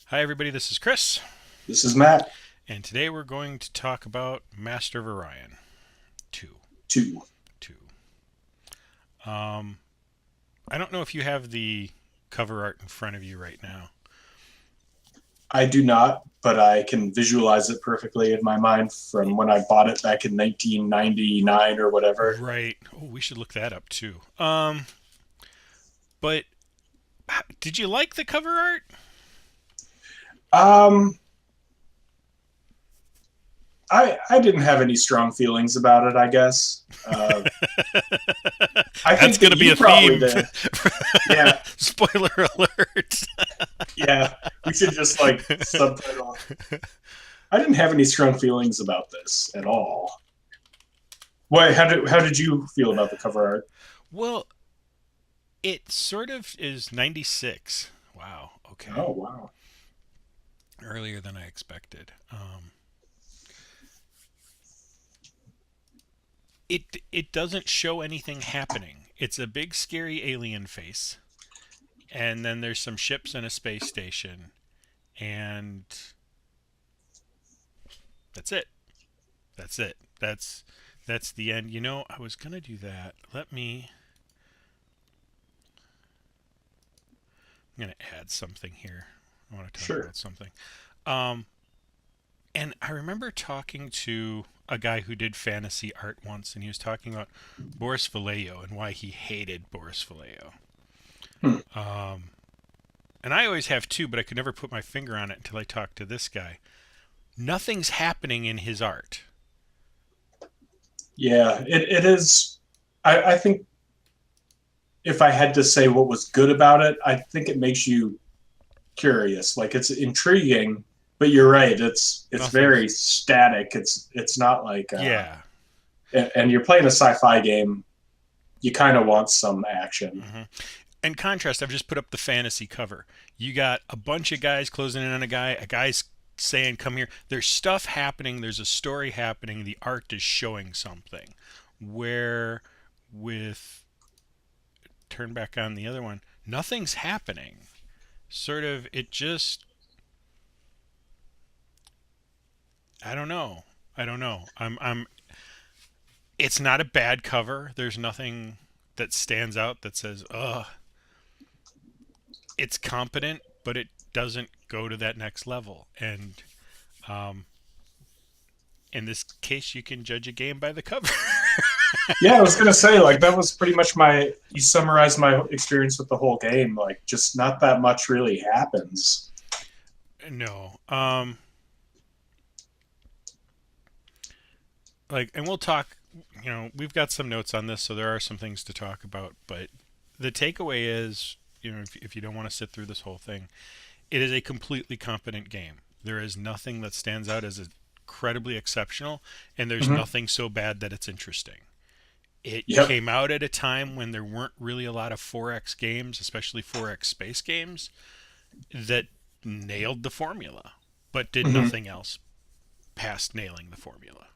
Hi, everybody. This is Chris, This is Matt. and today we're going to talk about Master of Orion 2. Two. 2. Um, I don't know if you have the cover art in front of you right now. I do not, but I can visualize it perfectly in my mind from when I bought it back in 1999 or whatever. Right. Oh, we should look that up too. But did you like the cover art? Um, I didn't have any strong feelings about it. I guess. I That's think going that to be you a probably theme. did. Yeah, Spoiler alert. yeah. We should just like subtitle. I didn't have any strong feelings about this at all. Why? How did you feel about the cover art? Well, it sort of is 96. Wow. Okay. Oh wow. Earlier than I expected. It doesn't show anything happening. It's a big scary alien face, and then there's some ships and a space station, and that's it. That's it. That's the end. You know, I was gonna do that. I'm gonna add something here. I want to talk Sure. about something. Um, and I remember talking to a guy who did fantasy art once, and he was talking about Boris Vallejo and why he hated Boris Vallejo. Hmm. Um, and I always have too, but I could never put my finger on it until I talked to this guy. Nothing's happening in his art. Yeah, it is. I think if I had to say what was good about it, I think it makes you curious. Like it's intriguing, but you're right. It's Nothing's. very static. It's not like Yeah. and you're playing a sci-fi game. You kind of want some action. hmm In contrast, I've just put up the fantasy cover. You got a bunch of guys closing in on a guy. A guy's saying, "Come here." There's stuff happening. There's a story happening. The art is showing something. Where with turn back on the other one, nothing's happening. Sort of, it just. I don't know. I don't know. I'm It's not a bad cover. There's nothing that stands out that says, "Ugh." It's competent, but it doesn't go to that next level. And um, in this case, you can judge a game by the cover. Yeah, I was gonna say like that was pretty much my. You summarized my experience with the whole game. Like just not that much really happens. No. And we'll talk. We've got some notes on this, so there are some things to talk about. But the takeaway is, if you don't want to sit through this whole thing, it is a completely competent game. There is nothing that stands out as incredibly exceptional, and there's Mm-hmm. nothing so bad that it's interesting. It Yep. came out at a time when there weren't really a lot of 4X games, especially 4X space games, that nailed the formula, but did Mm-hmm. nothing else past nailing the formula.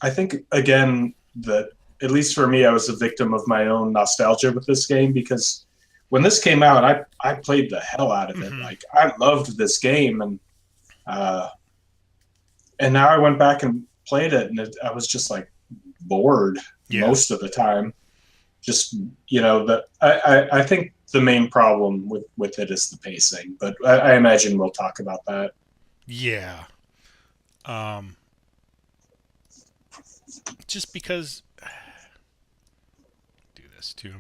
I think again that at least for me, I was a victim of my own nostalgia with this game because when this came out, I played the hell out of it. Mm-hmm. Like I loved this game, uh, and now I went back and played it, and I was just like bored Yeah. most of the time. Just that I think the main problem with it is the pacing, but I imagine we'll talk about that. Yeah. Um, just because do this too.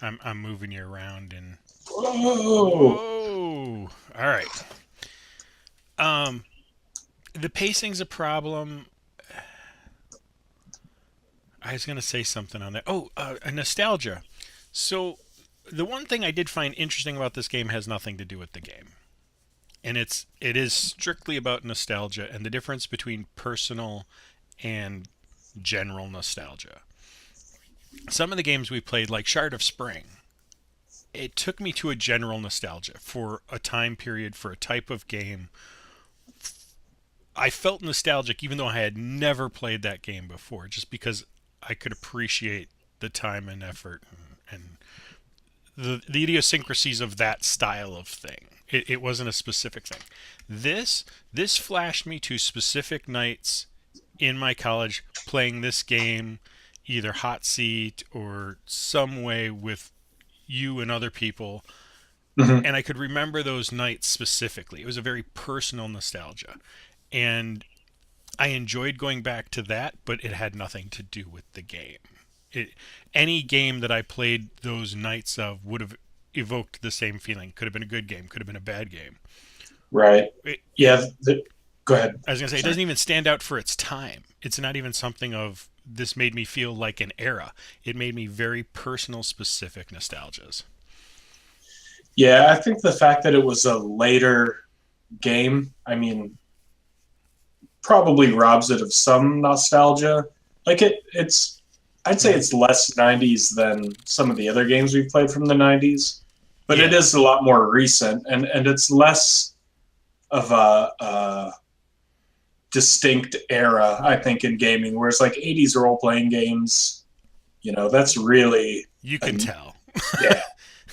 I'm moving you around and Oh, whoa. All right. Um, the pacing's a problem. I was gonna say something on that. Oh, a nostalgia. So the one thing I did find interesting about this game has nothing to do with the game, and it is strictly about nostalgia and the difference between personal and general nostalgia. Some of the games we played, like Shard of Spring, it took me to a general nostalgia for a time period, for a type of game. I felt nostalgic even though I had never played that game before, just because I could appreciate the time and effort and the idiosyncrasies of that style of thing. It wasn't a specific thing. This flashed me to specific nights in my college playing this game, either hot seat or some way with you and other people, Hmm. and I could remember those nights specifically. It was a very personal nostalgia, and I enjoyed going back to that, but it had nothing to do with the game. It, any game that I played those nights of would have evoked the same feeling. Could have been a good game, could have been a bad game. Right. It Yeah. Go ahead. I was gonna say it Sorry. doesn't even stand out for its time. It's not even something of this made me feel like an era. It made me very personal, specific nostalgias. Yeah, I think the fact that it was a later game, I mean, probably robs it of some nostalgia. Like it's I'd say Mhm. it's less 90s than some of the other games we've played from the 90s, but it Yeah, is a lot more recent, and it's less of a distinct era, I think, in gaming. Whereas like 80s role playing games, that's really you a, can tell. yeah,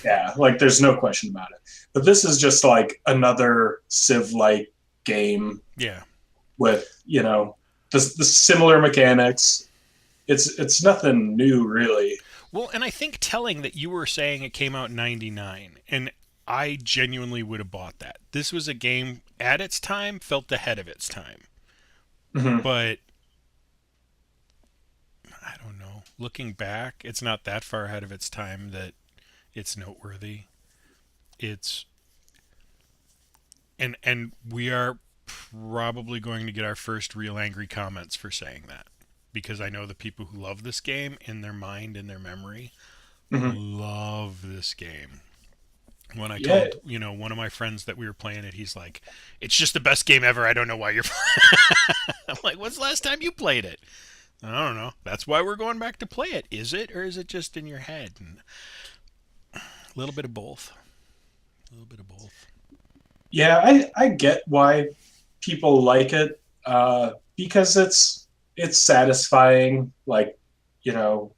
yeah, like there's no question about it. But this is just like another Civ like game Yeah. with the similar mechanics. It's nothing new really. Well, and I think telling that you were saying it came out in 99, and I genuinely would have bought that. This was a game at its time, felt ahead of its time. Hmm. But I don't know. Looking back, it's not that far ahead of its time that it's noteworthy. It's and we are probably going to get our first real angry comments for saying that, because I know the people who love this game in their mind, in their memory, Hmm. love this game. When I Yeah. told, one of my friends that we were playing it, he's like, "It's just the best game ever. I don't know why you're playing." I'm like, "When's the last time you played it?" I don't know. That's why we're going back to play it. Is it, or is it just in your head? And a little bit of both. A little bit of both. Yeah, I get why people like it, because it's satisfying. Like, you know,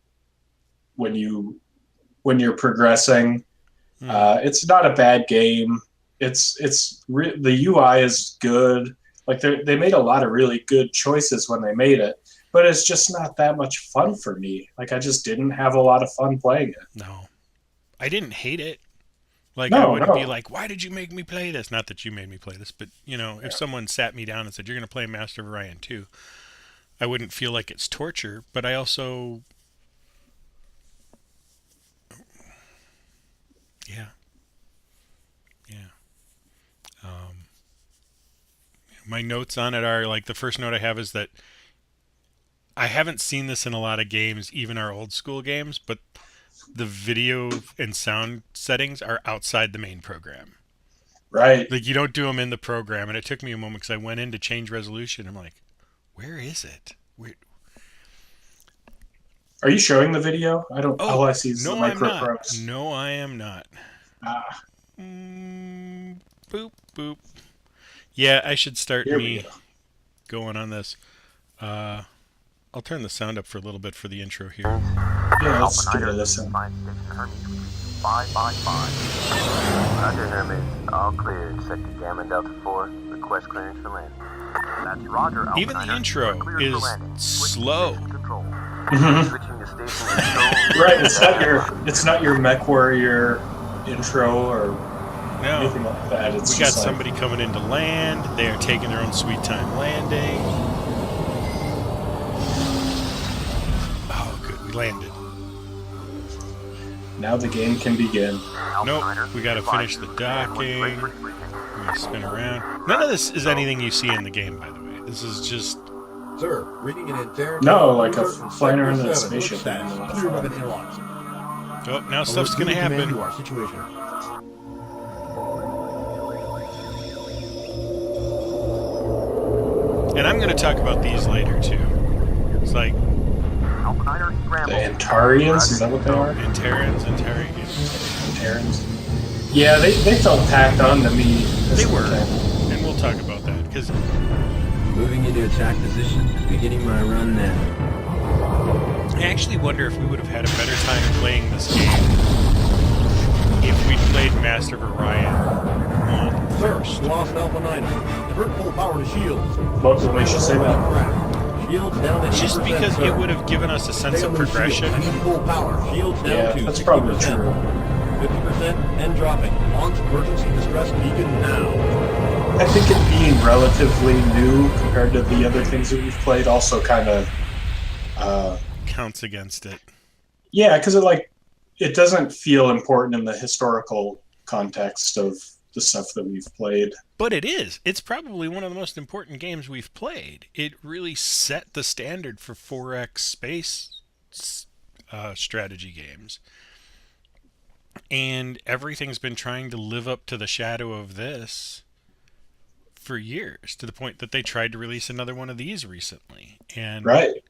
when you're progressing, Hmm. it's not a bad game. The UI is good. Like they made a lot of really good choices when they made it, but it's just not that much fun for me. Like I just didn't have a lot of fun playing it. No, I didn't hate it. Like, I No, wouldn't be no. like, "Why did you make me play this?" Not that you made me play this, but if someone sat me down and said, "You're going to play Master of Orion 2," I wouldn't feel like it's torture. But I also, yeah, yeah. Um, my notes on it are like, the first note I have is that I haven't seen this in a lot of games, even our old school games, but the video and sound settings are outside the main program. Right. Like, you don't do them in the program, and it took me a moment because I went in to change resolution. I'm like, where is it? Where? Are you showing the video? I don't. All Oh, I see is the no, I'm micro not. pros. No, I am not. Ah, Boop, boop. Yeah, I should start here we me go. going on this. Uh, I'll turn the sound up for a little bit for the intro here. Yeah, let's give it a Alpha listen. Find Station Hermes, 555. Roger, Hermes. All cleared. Sector Gamma Delta 4. Request clearance for landing. That's Roger, Alpha Even the Niner. intro We're cleared for is landing. Switching slow. to station control. Mhm. Switching to station control. Right. It's not your Mech Warrior intro or No, anything like that. It's we got just like, somebody coming into land. They are taking their own sweet time landing. Oh, good. We landed. now the game can begin. Alpha Nope, Niner, we gotta finish the docking. ready for debriefing. We're gonna spin around. None of this is anything you see in the game, by the way. This is just. Sir, reading an interrogation. No, like a report from flying around in a Sector 7. spaceship would be a Status lot of clear by fun. the interlocks. Oh, now stuff's gonna Alert command happen. to our situation. And I'm gonna talk about these later, too. It's like Alpha Niner, The scramble. Antarians, is that what they are? Antarans, Antarians. Antarians. Yeah, they felt tacked on to me. They were. Okay. And we'll talk about that, because Moving into attack position. Beginning my run now. I actually wonder if we would have had a better time playing this game if we'd played Master of Orion Sir, first. lost Alpha 9. Divert full power to shields. Both of them should say that. Shields down to Just 80%, because sir. it would have given us a sense Stay of on those progression. shields. I need full power. Shields down Yeah, to that's 60%. probably true. 50% and dropping. Launch emergency distress beacon now. I think it being relatively new compared to the other things that we've played also kind of, Counts against it. yeah, because it doesn't feel important in the historical context of the stuff that we've played. But it is. It's probably one of the most important games we've played. It really set the standard for 4X space strategy games. And everything's been trying to live up to the shadow of this for years, to the point that they tried to release another one of these recently. And Right.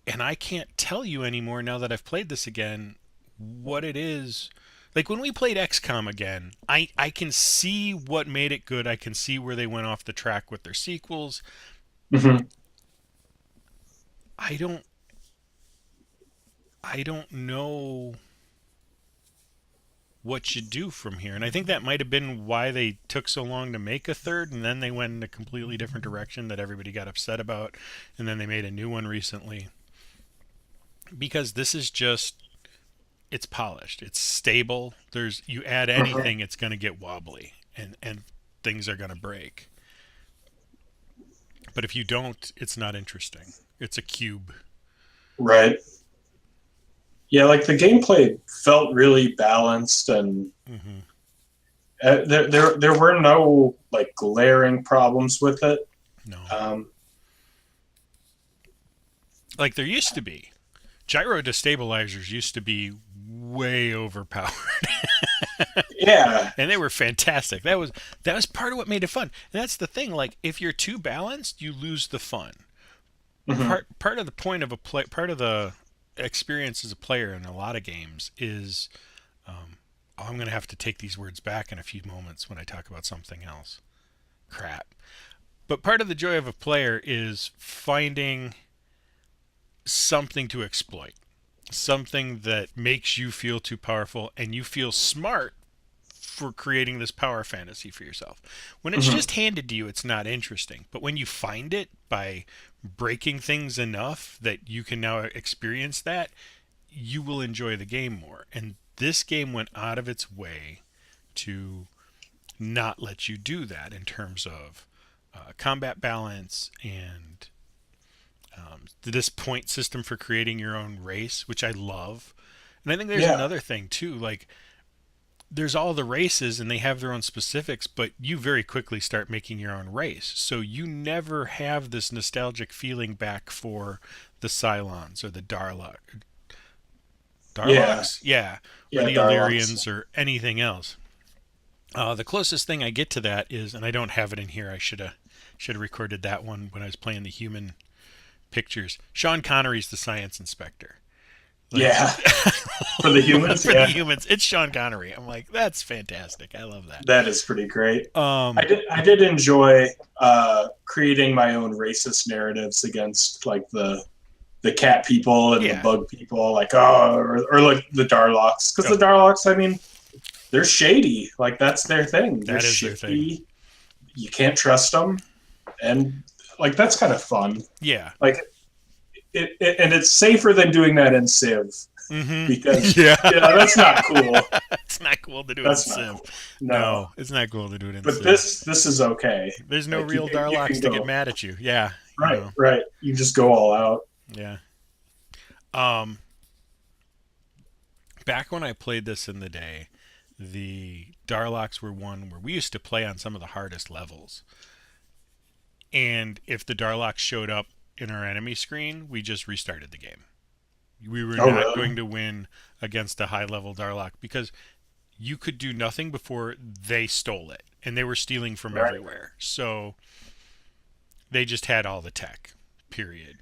and I can't tell you anymore now that I've played this again what it is. Like when we played XCOM again, I can see what made it good. I can see where they went off the track with their sequels. Hmm. I don't know what you do from here. And I think that might have been why they took so long to make a third, and then they went in a completely different direction that everybody got upset about, and then they made a new one recently. Because this is just, it's polished, it's stable. You add anything, it's going to get wobbly, and things are going to break. But if you don't, it's not interesting. It's a cube. Right. Yeah, like the gameplay felt really balanced, and there were no like glaring problems with it. No. Like there used to be. Gyro destabilizers used to be way overpowered. Yeah. And they were fantastic. That was part of what made it fun. And that's the thing, like if you're too balanced, you lose the fun. Part of the point of part of the experience as a player in a lot of games is I'm going to have to take these words back in a few moments when I talk about something else. Crap. But part of the joy of a player is finding something to exploit, something that makes you feel too powerful and you feel smart for creating this power fantasy for yourself. When it's just handed to you, it's not interesting. But when you find it by breaking things enough that you can now experience that, you will enjoy the game more. And this game went out of its way to not let you do that in terms of combat balance and this point system for creating your own race, which I love. And I think there's another thing too, like there's all the races and they have their own specifics, but you very quickly start making your own race. So you never have this nostalgic feeling back for the Cylons or the Darloks? Yeah. Or the Illyrians or anything else. The closest thing I get to that is, and I don't have it in here, I should have recorded that one when I was playing the human pictures. Sean Connery's the science inspector. Like, yeah. For the humans. For the humans. It's Sean Connery. I'm like, that's fantastic. I love that. That is pretty great. I did enjoy creating my own racist narratives against like the cat people and the bug people, like or like the Darloks. Because the Darloks, I mean, they're shady. Like that's their thing. They're that is shifty. their thing. You can't trust them. And like that's kind of fun. Yeah. Like and it's safer than doing that in Civ. Because that's not cool. It's not cool to do it in Civ. Cool. No, it's not cool to do it in But Civ. this is okay. There's no real Darloks to get mad at you. Yeah. Right, right. You just go all out. Yeah. Back when I played this in the day, the Darloks were one where we used to play on some of the hardest levels. And if the Darloks showed up in our enemy screen, we just restarted the game. We were not going to win against a high-level Darlok because you could do nothing before they stole it. And they were stealing from everywhere. So they just had all the tech, period.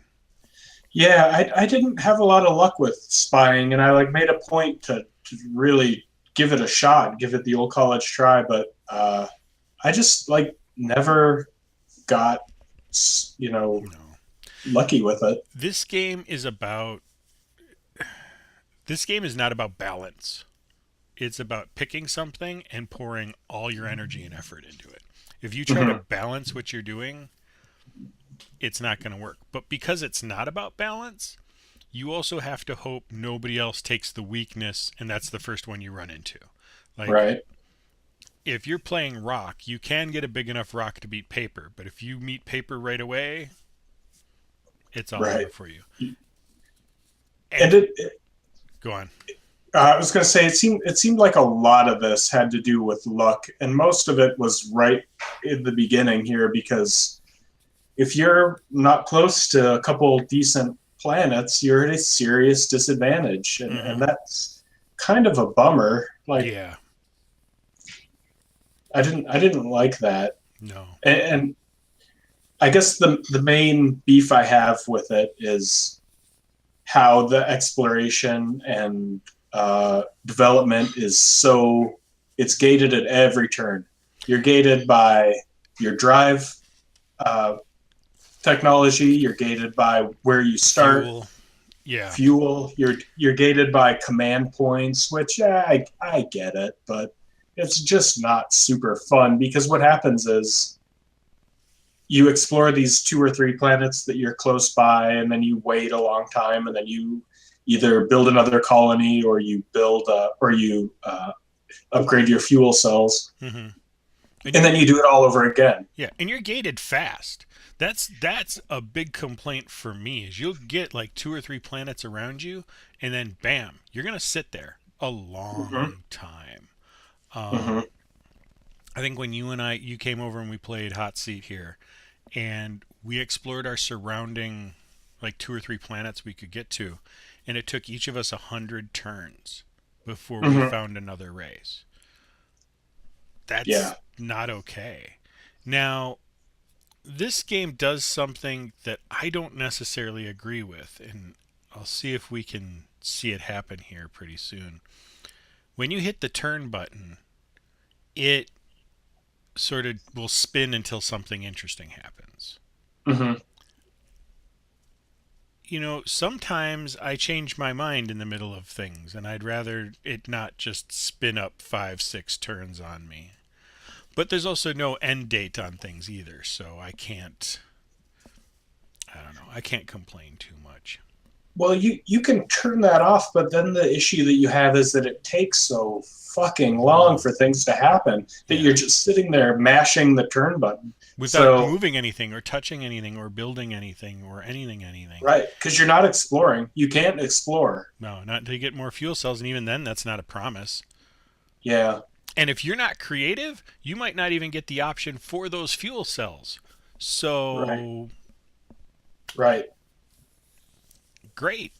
Yeah, I didn't have a lot of luck with spying, and I like made a point to really give it a shot, give it the old college try, but I just like never got lucky with it. This game is about This game is not about balance. It's about picking something and pouring all your energy and effort into it. If you try to Mhm. balance what you're doing, it's not going to work. But because it's not about balance, you also have to hope nobody else takes the weakness and that's the first one you run into. Like, Right. if you're playing rock, you can get a big enough rock to beat paper, but if you meet paper right away, it's all Right. over for you. And And go on. I was going to say it seemed like a lot of this had to do with luck, and most of it was right in the beginning here because if you're not close to a couple decent planets, you're at a serious disadvantage, and Hmm. that's kind of a bummer. Like Yeah. I didn't like that, No. and I guess the main beef I have with it is how the exploration and development is so it's gated at every turn. You're gated by your drive uh, technology. You're gated by where you start. Fuel. Yeah. Fuel. You're gated by command points, which I get it, but it's just not super fun because what happens is you explore these two or three planets that you're close by, and then you wait a long time, and then you either build another colony or you build or you upgrade your fuel cells, Hmm. And and you're then you do it all over again. Yeah, and you're gated fast. That's a big complaint for me. Is you'll get like two or three planets around you, and then bam, you're gonna sit there a Mm-hmm. long time. Mm-hmm. Um, I think when you came over and we played Hot Seat here, and we explored our surrounding like two or three planets we could get to, and it took each of us 100 turns before we Mm-hmm. found another race. That's Yeah. not okay. Now, this game does something that I don't necessarily agree with, and I'll see if we can see it happen here pretty soon. When you hit the turn button, it sort of will spin until something interesting happens. Mm-hmm. Sometimes I change my mind in the middle of things, and I'd rather it not just spin up 5, 6 turns on me. But there's also no end date on things either, so I don't know, I can't complain too much. Well, you can turn that off, but then the issue that you have is that it takes so fucking long Mm, for things to happen that yeah. you're just sitting there mashing the turn button. Without So moving anything or touching anything or building anything or anything. right, because you're not exploring. You can't explore. No, not until you get more fuel cells, and even then, that's not a promise. Yeah. And if you're not creative, you might not even get the option for those fuel cells. Right. So, Right. great.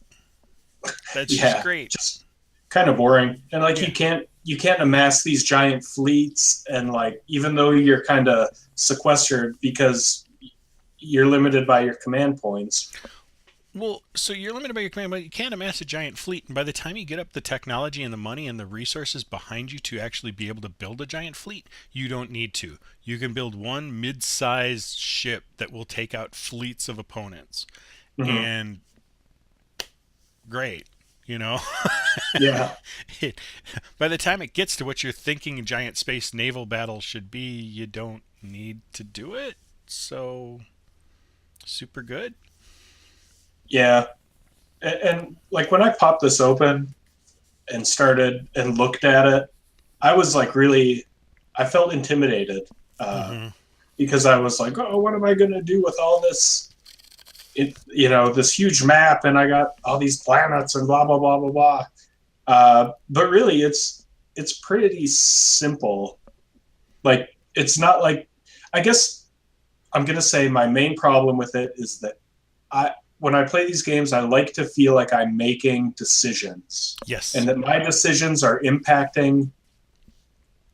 That's just Yeah. great. Just kind of boring. And like Yeah. you can't amass these giant fleets, and like even though you're kind of sequestered because you're limited by your command points. Well, so you're limited by your command, but you can't amass a giant fleet. And by the time you get up the technology and the money and the resources behind you to actually be able to build a giant fleet, you don't need to. You can build one mid-sized ship that will take out fleets of opponents. Hmm. And great, you know? Yeah. it, by the time it gets to what you're thinking a giant space naval battle should be, you don't need to do it. So, super good. Yeah. And like when I popped this open and started and looked at it, I was like really, I felt intimidated Hmm. because I was like, oh, what am I going to do with all this, this huge map, and I got all these planets and blah blah blah blah blah. But really, it's pretty simple. Like it's not like, I guess I'm going to say my main problem with it is that I when I play these games, I like to feel like I'm making decisions and Yes. that my decisions are impacting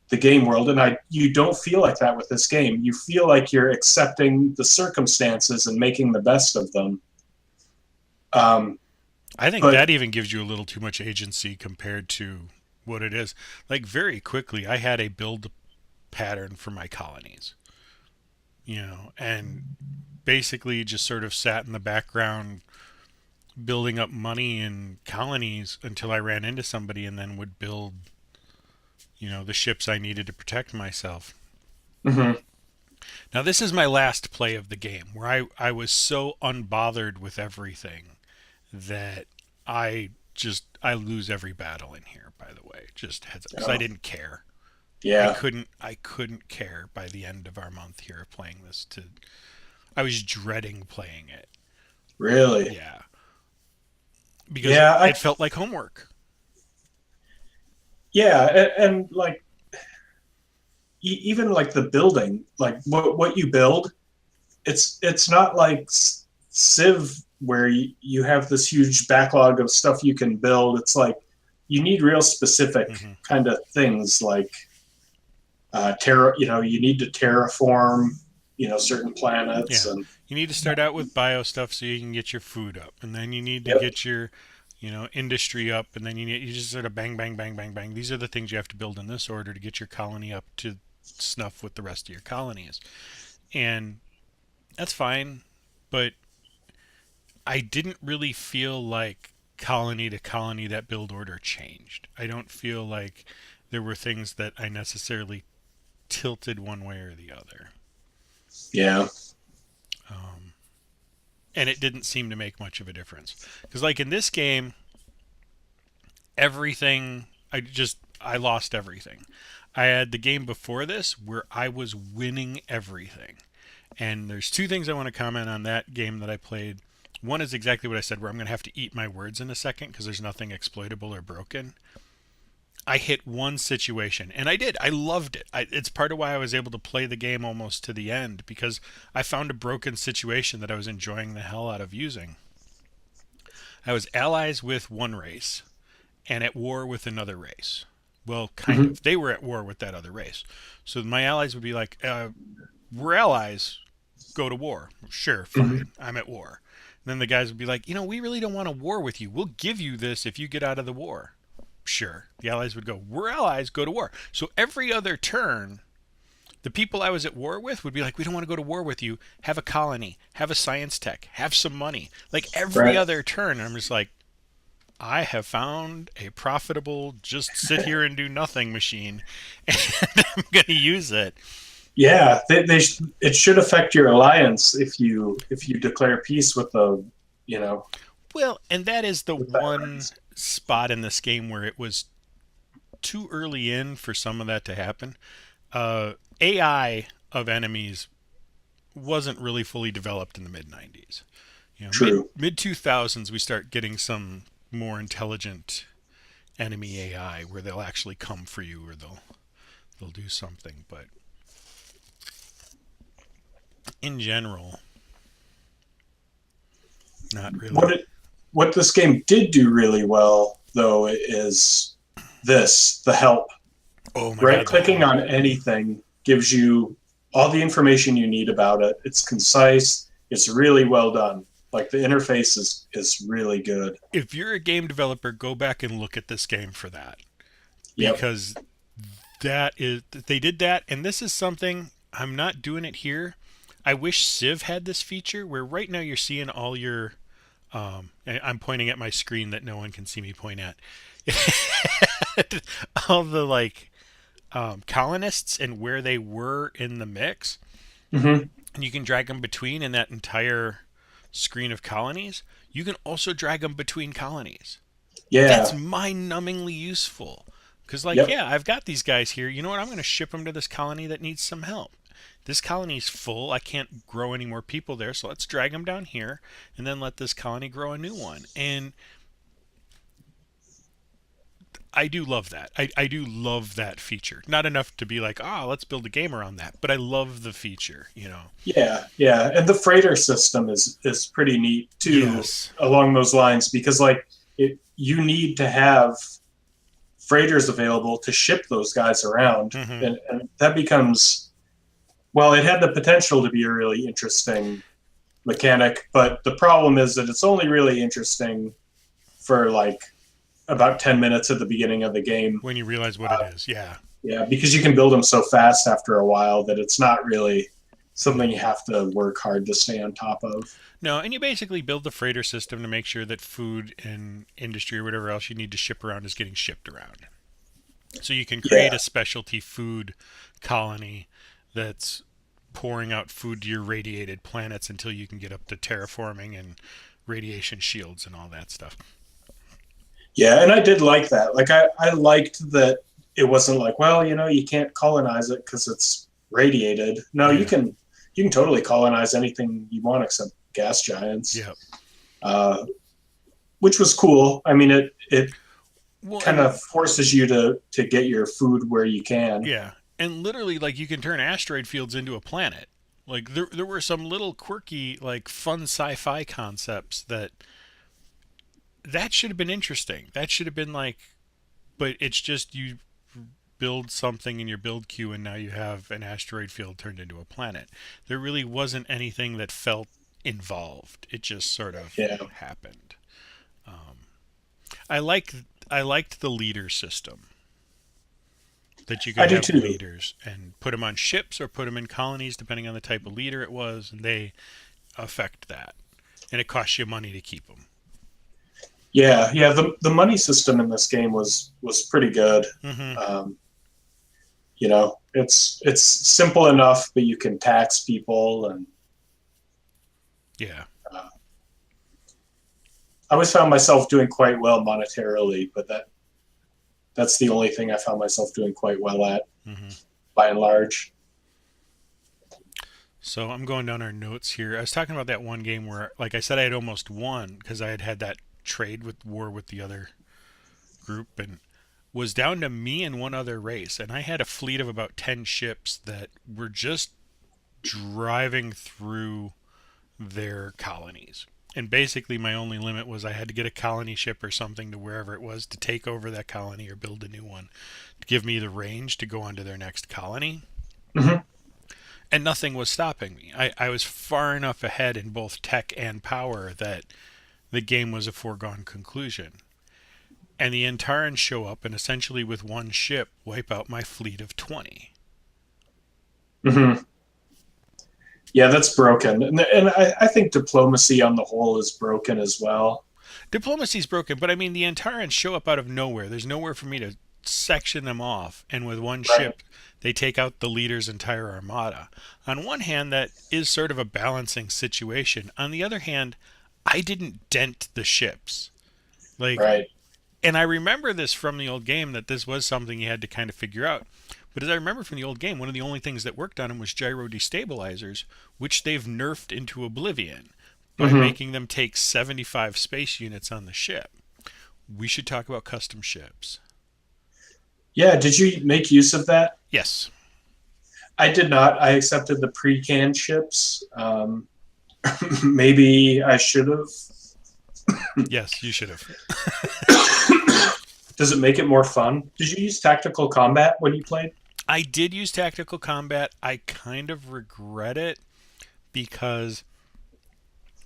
the game world. And you don't feel like that with this game. You feel like you're accepting the circumstances and making the best of them. Um, I think but that even gives you a little too much agency compared to what it is. Like, very quickly, I had a build pattern for my colonies, and basically just sort of sat in the background building up money in colonies until I ran into somebody and then would build, the ships I needed to protect myself. Hmm. Now, this is my last play of the game where I was so unbothered with everything that I lose every battle in here, by the way. Just heads up, because I Oh, didn't care. I yeah, couldn't I couldn't care by the end of our month here playing this to I was dreading playing it. really. Yeah. Because Yeah, it felt like homework. and like even like the building, like what you build, it's not like Civ where you have this huge backlog of stuff you can build. It's like you need real specific Hmm. kind of things like you need to terraform, certain planets Yeah. and You need to start out with bio stuff so you can get your food up. And then you need to yep. get your, industry up. And then you just sort of bang, bang, bang, bang, bang. These are the things you have to build in this order to get your colony up to snuff with the rest of your colonies. And that's fine. But I didn't really feel like colony to colony that build order changed. I don't feel like there were things that I necessarily tilted one way or the other. Yeah. Um, and it didn't seem to make much of a difference. Because, like in this game, everything, I lost everything. I had the game before this where I was winning everything. And there's two things I want to comment on that game that I played. One is exactly what I said, where I'm going to have to eat my words in a second because there's nothing exploitable or broken. I hit one situation, and I did. I loved it. It's part of why I was able to play the game almost to the end, because I found a broken situation that I was enjoying the hell out of using. I was allies with one race and at war with another race. Well, kind Hmm. of. They were at war with that other race. So my allies would be like, we're allies, go to war. Sure, Hmm. fine. I'm at war. And then the guys would be like, we really don't want a war with you. We'll give you this if you get out of the war. Sure. The allies would go, we're allies, go to war. So every other turn, the people I was at war with would be like, we don't want to go to war with you. Have a colony, have a science tech, have some money. Like every Right. other turn, I'm just like, I have found a profitable, just sit here and do nothing machine, and I'm going to use it. Yeah, it should affect your alliance if you declare peace with the you know Well, and that is the with that one race. spot in this game where it was too early in for some of that to happen. AI of enemies wasn't really fully developed in the mid 90s. True. Mid 2000s we start getting some more intelligent enemy AI where they'll actually come for you or they'll do something, but in general, not really. What this game did do really well though is the help. Oh my Right god, the clicking hell. on anything gives you all the information you need about it. It's concise. It's really well done. Like the interface is really good. If you're a game developer, go back and look at this game for that, Yep. because they did that, and this is something I'm not doing it here. I wish Civ had this feature where right now you're seeing all your and I'm pointing at my screen that no one can see me point at. All the like colonists and where they were in the mix, Hmm. and you can drag them between in that entire screen of colonies. You can also drag them between colonies. That's Yeah. mind-numbingly useful. Because, like, Yep. yeah, I've got these guys here. You know what? I'm going to ship them to this colony that needs some help. This colony's full. I can't grow any more people there, so let's drag them down here and then let this colony grow a new one. And I do love that. I do love that feature. Not enough to be like, let's build a game around that, but I love the feature. Yeah, and the freighter system is pretty neat too Yes. along those lines because you need to have freighters available to ship those guys around, Hmm. and that becomes well, it had the potential to be a really interesting mechanic, but the problem is that it's only really interesting for like about 10 minutes at the beginning of the game. When you realize what it is. Yeah. Yeah, because you can build them so fast after a while that it's not really something you have to work hard to stay on top of. No, and you basically build the freighter system to make sure that food and industry or whatever else you need to ship around is getting shipped around. So you can create a specialty food colony that's pouring out food to your radiated planets until you can get up to terraforming and radiation shields and all that stuff. Yeah, and I did like that. Like I liked that it wasn't like, well, you can't colonize it because it's radiated. No, you can totally colonize anything you want except gas giants. Yeah. Which was cool. I mean, it kind of forces you to get your food where you can. Yeah. And literally, like, you can turn asteroid fields into a planet. Like, there were some little quirky, like, fun sci-fi concepts that should have been interesting. That should have been like, but it's just you build something in your build queue and now you have an asteroid field turned into a planet. There really wasn't anything that felt involved. It just sort of happened. I liked the leader system. That you could have leaders and put them on ships or put them in colonies, depending on the type of leader it was, and they affect that. And it costs you money to keep them. Yeah. The money system in this game was pretty good. Mm-hmm. It's simple enough, but you can tax people and. Yeah. I always found myself doing quite well monetarily, but that's the only thing I found myself doing quite well at, by and large. So I'm going down our notes here. I was talking about that one game where, like I said, I had almost won because I had that trade with war with the other group and was down to me and one other race. And I had a fleet of about 10 ships that were just driving through their colonies. And basically my only limit was I had to get a colony ship or something to wherever it was to take over that colony or build a new one to give me the range to go on to their next colony. Mm-hmm. And nothing was stopping me. I was far enough ahead in both tech and power that the game was a foregone conclusion. And the Antarans show up and essentially with one ship wipe out my fleet of 20. Mm-hmm. Yeah, that's broken. And I think diplomacy on the whole is broken as well. Diplomacy's broken, but I mean, the Antarans show up out of nowhere. There's nowhere for me to section them off. And with one ship, they take out the leader's entire armada. On one hand, that is sort of a balancing situation. On the other hand, I didn't dent the ships. And I remember this from the old game, that this was something you had to kind of figure out. But as I remember from the old game, one of the only things that worked on them was gyro destabilizers, which they've nerfed into oblivion by making them take 75 space units on the ship. We should talk about custom ships. Yeah, did you make use of that? Yes. I did not. I accepted the pre-canned ships. Maybe I should have. Yes, you should have. Does it make it more fun? Did you use tactical combat when you played? I did use tactical combat. I kind of regret it because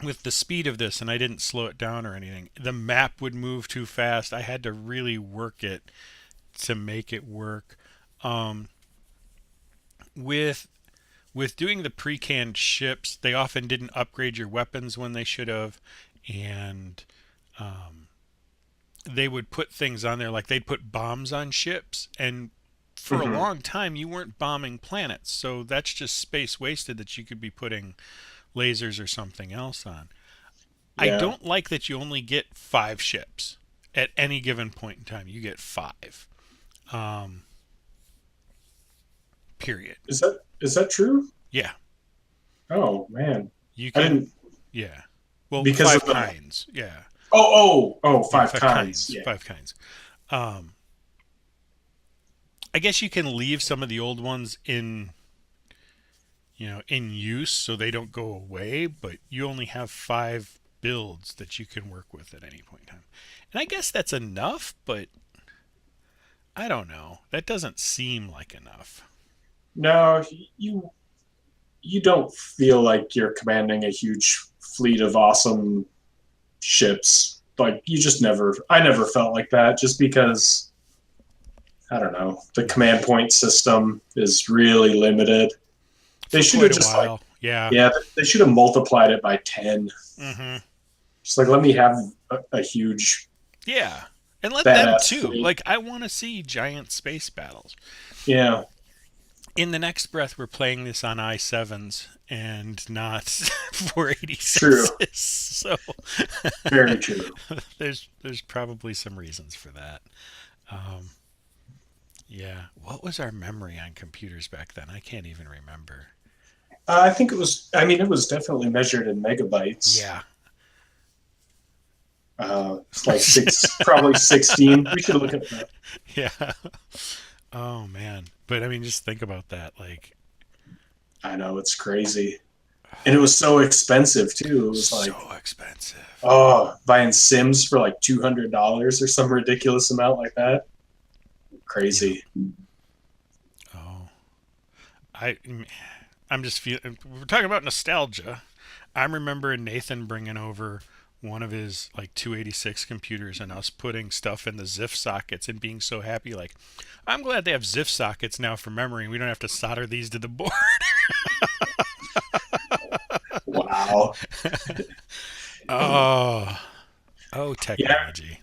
with the speed of this, and I didn't slow it down or anything, the map would move too fast. I had to really work it to make it work. With doing the pre-canned ships, they often didn't upgrade your weapons when they should have, and they would put things on there, like they'd put bombs on ships, and for a long time you weren't bombing planets, so that's just space wasted that you could be putting lasers or something else on. I don't like that you only get 5 ships at any given point in time. You get 5. Period. Is that true? Yeah. Oh man. You can. Yeah. Well, because 5 kinds. Yeah. Oh, 5 kinds. Yeah. 5 kinds. I guess you can leave some of the old ones in use so they don't go away, but you only have 5 builds that you can work with at any point in time. And I guess that's enough, but I don't know. That doesn't seem like enough. No, you don't feel like you're commanding a huge fleet of awesome ships. Like I never felt like that, just because I don't know, the command point system is really limited. They for should quite have a just like, while. Yeah. yeah, they should have multiplied it by 10. Hmm. Just like, let me have a huge Yeah. And let them badass too. fleet. Like, I want to see giant space battles. Yeah, In the next breath, we're playing this on i7s and not true. 486s. So Very true. there's probably some reasons for that. Um, yeah. What was our memory on computers back then? I can't even remember. I think it was, I mean, it was definitely measured in megabytes. Yeah. It's like probably 16. We should look at that. Yeah. Oh man. But I mean, just think about that. Like, I know, it's crazy. And it was so expensive too. It was like, so expensive. oh, buying Sims for like $200 or some ridiculous amount like that. Crazy. Oh, I, I'm just feeling. We're talking about nostalgia. I'm remembering Nathan bringing over one of his like 286 computers and us putting stuff in the ZIF sockets and being so happy. Like, I'm glad they have ZIF sockets now for memory. We don't have to solder these to the board. Wow. Oh, oh, Yeah. technology.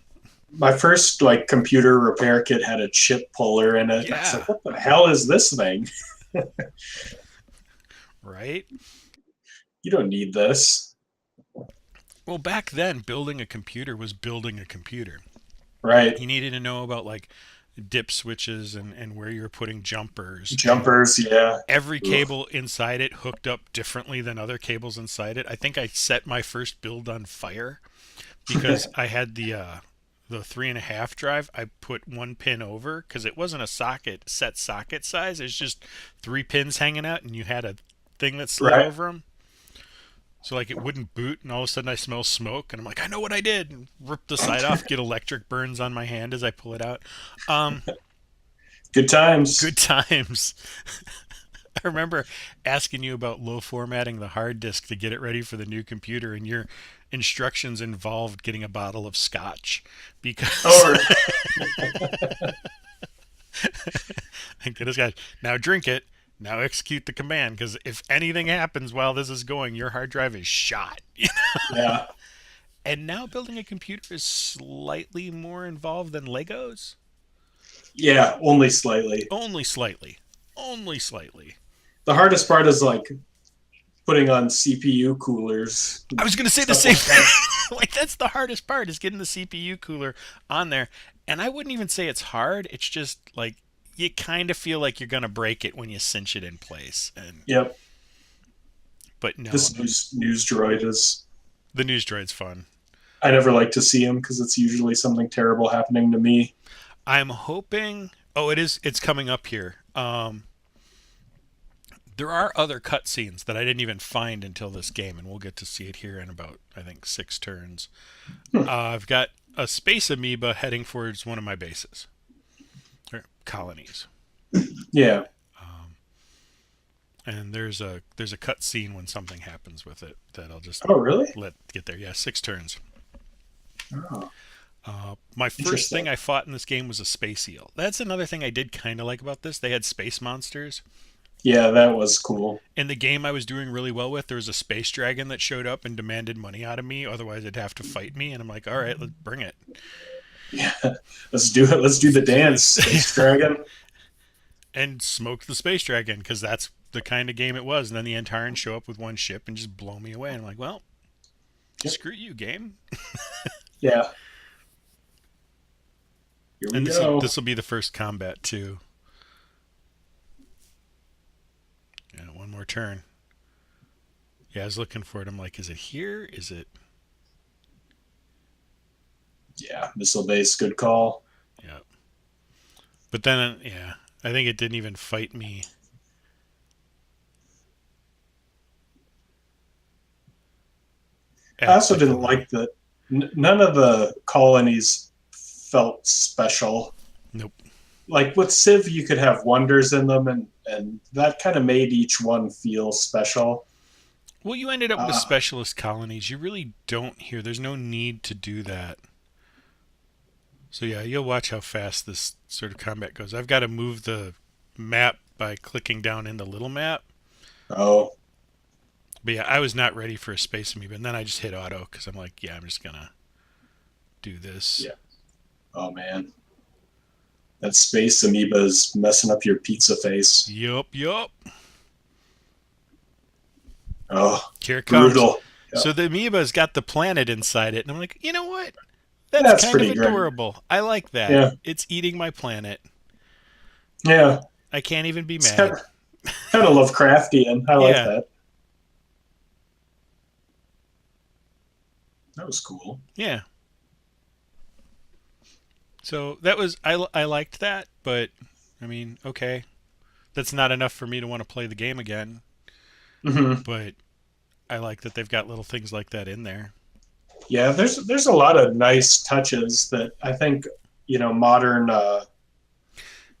My first like computer repair kit had a chip puller in it. I was Yeah. like, what the hell is this thing? Right. You don't need this. Well, back then, building a computer was building a computer. Right. You needed to know about like dip switches and where you were putting jumpers. Jumpers, yeah. Every Ugh. cable inside it hooked up differently than other cables inside it. I think I set my first build on fire because I had the 3.5 drive. I put one pin over because it wasn't a set socket size. It's just 3 pins hanging out, and you had a thing that slid Right. over them. So like it wouldn't boot, and all of a sudden I smell smoke, and I'm like, I know what I did. And rip the side off, get electric burns on my hand as I pull it out. Good times. Good times. I remember asking you about low formatting the hard disk to get it ready for the new computer, and your instructions involved getting a bottle of scotch because Or I get this guy now drink it. Now execute the command because if anything happens while this is going, your hard drive is shot. yeah. And now building a computer is slightly more involved than Legos. Yeah, only slightly. Only slightly. Only slightly. The hardest part is like putting on CPU coolers. I was going to say the Stuff same like thing. Like, that's the hardest part is getting the CPU cooler on there. And I wouldn't even say it's hard. It's just like you kind of feel like you're going to break it when you cinch it in place. And Yep. But no, This news droid is. the news droid's fun. I never like to see him because it's usually something terrible happening to me. I'm hoping. Oh, it is. It's coming up here. There are other cutscenes that I didn't even find until this game, and we'll get to see it here in about, I think, 6 turns. I've got a space amoeba heading towards one of my bases, or colonies, Yeah. and there's a cutscene when something happens with it that I'll just Oh, really? let get there. Yeah, 6 turns. Oh. My first Interesting. thing I fought in this game was a space eel. That's another thing I did kind of like about this. They had space monsters. Yeah, that was cool. In the game I was doing really well with, there was a space dragon that showed up and demanded money out of me. Otherwise, it'd have to fight me. And I'm like, all right, let's bring it. Yeah. Let's do it. Let's do the dance, Space Dragon. And smoke the space dragon because that's the kind of game it was. And then the Antarans show up with one ship and just blow me away. And I'm like, well, Yep. screw you, game. Yeah. Here we And go. this will be the first combat too. Yeah, one more turn. Yeah, I was looking for it. I'm like, is it here? Is it? Yeah, missile base, good call. Yeah. But then, yeah, I think it didn't even fight me. I also didn't like that none of the colonies felt special. Nope. Like with Civ, you could have wonders in them, and that kind of made each one feel special. Well, you ended up with specialist colonies. You really don't here. There's no need to do that. So yeah, you'll watch how fast this sort of combat goes. I've got to move the map by clicking down in the little map. Oh, But yeah, I was not ready for a space amoeba, and then I just hit auto because I'm like, yeah, I'm just gonna do this. yeah. Oh man, that space amoeba is messing up your pizza face. Yup, yup. Oh, Here it comes. brutal. Yeah, So the amoeba's got the planet inside it, and I'm like, you know what? That's that's kind of pretty great. adorable. I like that. Yeah, It's eating my planet. yeah. I can't even be It's kind mad. of, kind of Lovecraftian. I like Yeah, that. That was cool. yeah. So that was I liked that, but I mean, okay, that's not enough for me to want to play the game again. Hmm. But I like that they've got little things like that in there. Yeah, there's a lot of nice touches that I think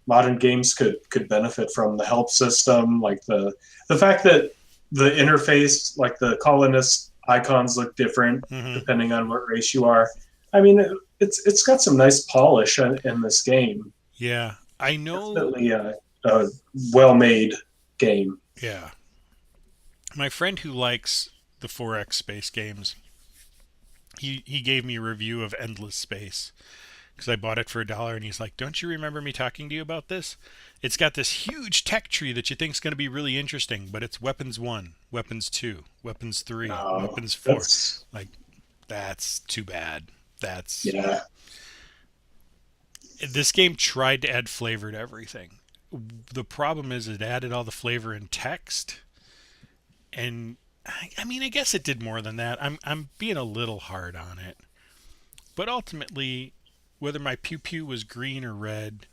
modern games could benefit from. The help system, like the fact that the interface, like the colonist icons, look different Hmm. depending on what race you are. I mean, it's got some nice polish in this game. Yeah, I know. Definitely a well made game. Yeah, my friend who likes the 4X space games, he gave me a review of Endless Space because I bought it for $1, and he's like, "Don't you remember me talking to you about this? It's got this huge tech tree that you think's going to be really interesting, but it's weapons one, weapons two, weapons three, Oh, weapons four. that's Like, that's too bad. That's yeah, This game tried to add flavor to everything. The problem is it added all the flavor in text, and I mean, I guess it did more than that. I'm being a little hard on it, but ultimately, whether my pew pew was green or red,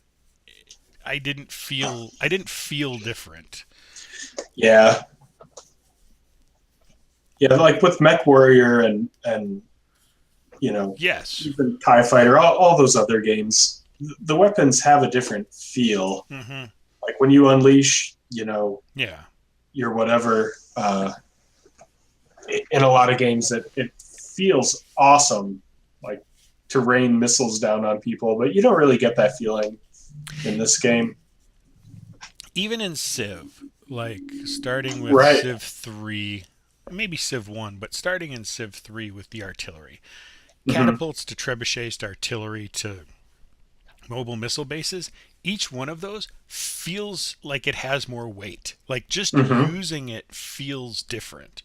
I didn't feel different. yeah, yeah. Like with Mech Warrior and Yes. even TIE Fighter, all those other games, the weapons have a different feel. Mhm. Like when you unleash, Yeah. your whatever, in a lot of games, it feels awesome, like to rain missiles down on people, but you don't really get that feeling in this game. Even in Civ, like starting with Right. Civ 3, maybe Civ 1, but starting in Civ 3 with the artillery. Hmm. Catapults to trebuchets to artillery to mobile missile bases, each one of those feels like it has more weight. Like just Hmm. using it feels different.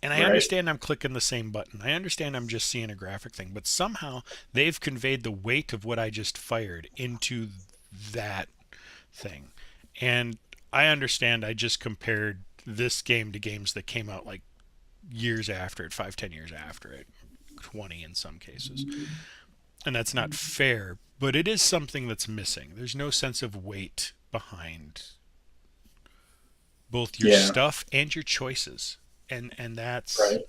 And I Right. understand I'm clicking the same button. I understand I'm just seeing a graphic thing, but somehow they've conveyed the weight of what I just fired into that thing. And I understand I just compared this game to games that came out like years after it, 5, 10 years after it, 20 in some cases. And that's not fair, but it is something that's missing. There's no sense of weight behind both your Yeah. stuff and your choices. And that's, Right.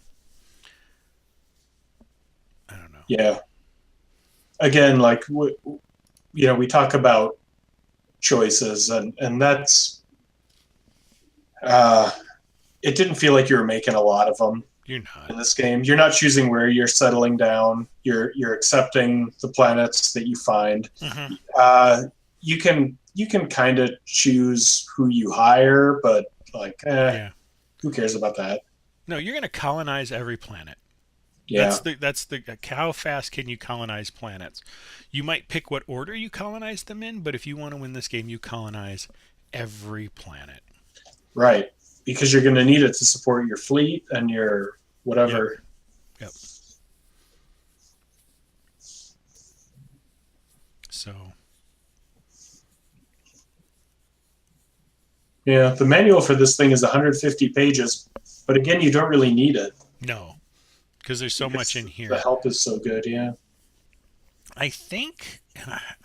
I don't know. Yeah. Again, like we talk about choices, and that's uh, it didn't feel like you were making a lot of them You're not. in this game. You're not choosing where you're settling down. You're accepting the planets that you find. Hmm. Uh, you can kind of choose who you hire, but like, Yeah. who cares about that? No, you're going to colonize every planet. Yeah. That's the how fast can you colonize planets? You might pick what order you colonize them in, but if you want to win this game, you colonize every planet. Right. Because you're going to need it to support your fleet and your Yep. whatever. Yep. So, Yeah. The manual for this thing is 150 pages, but again, you don't really need it no, because there's so much in because the here. help is so good. Yeah. I think,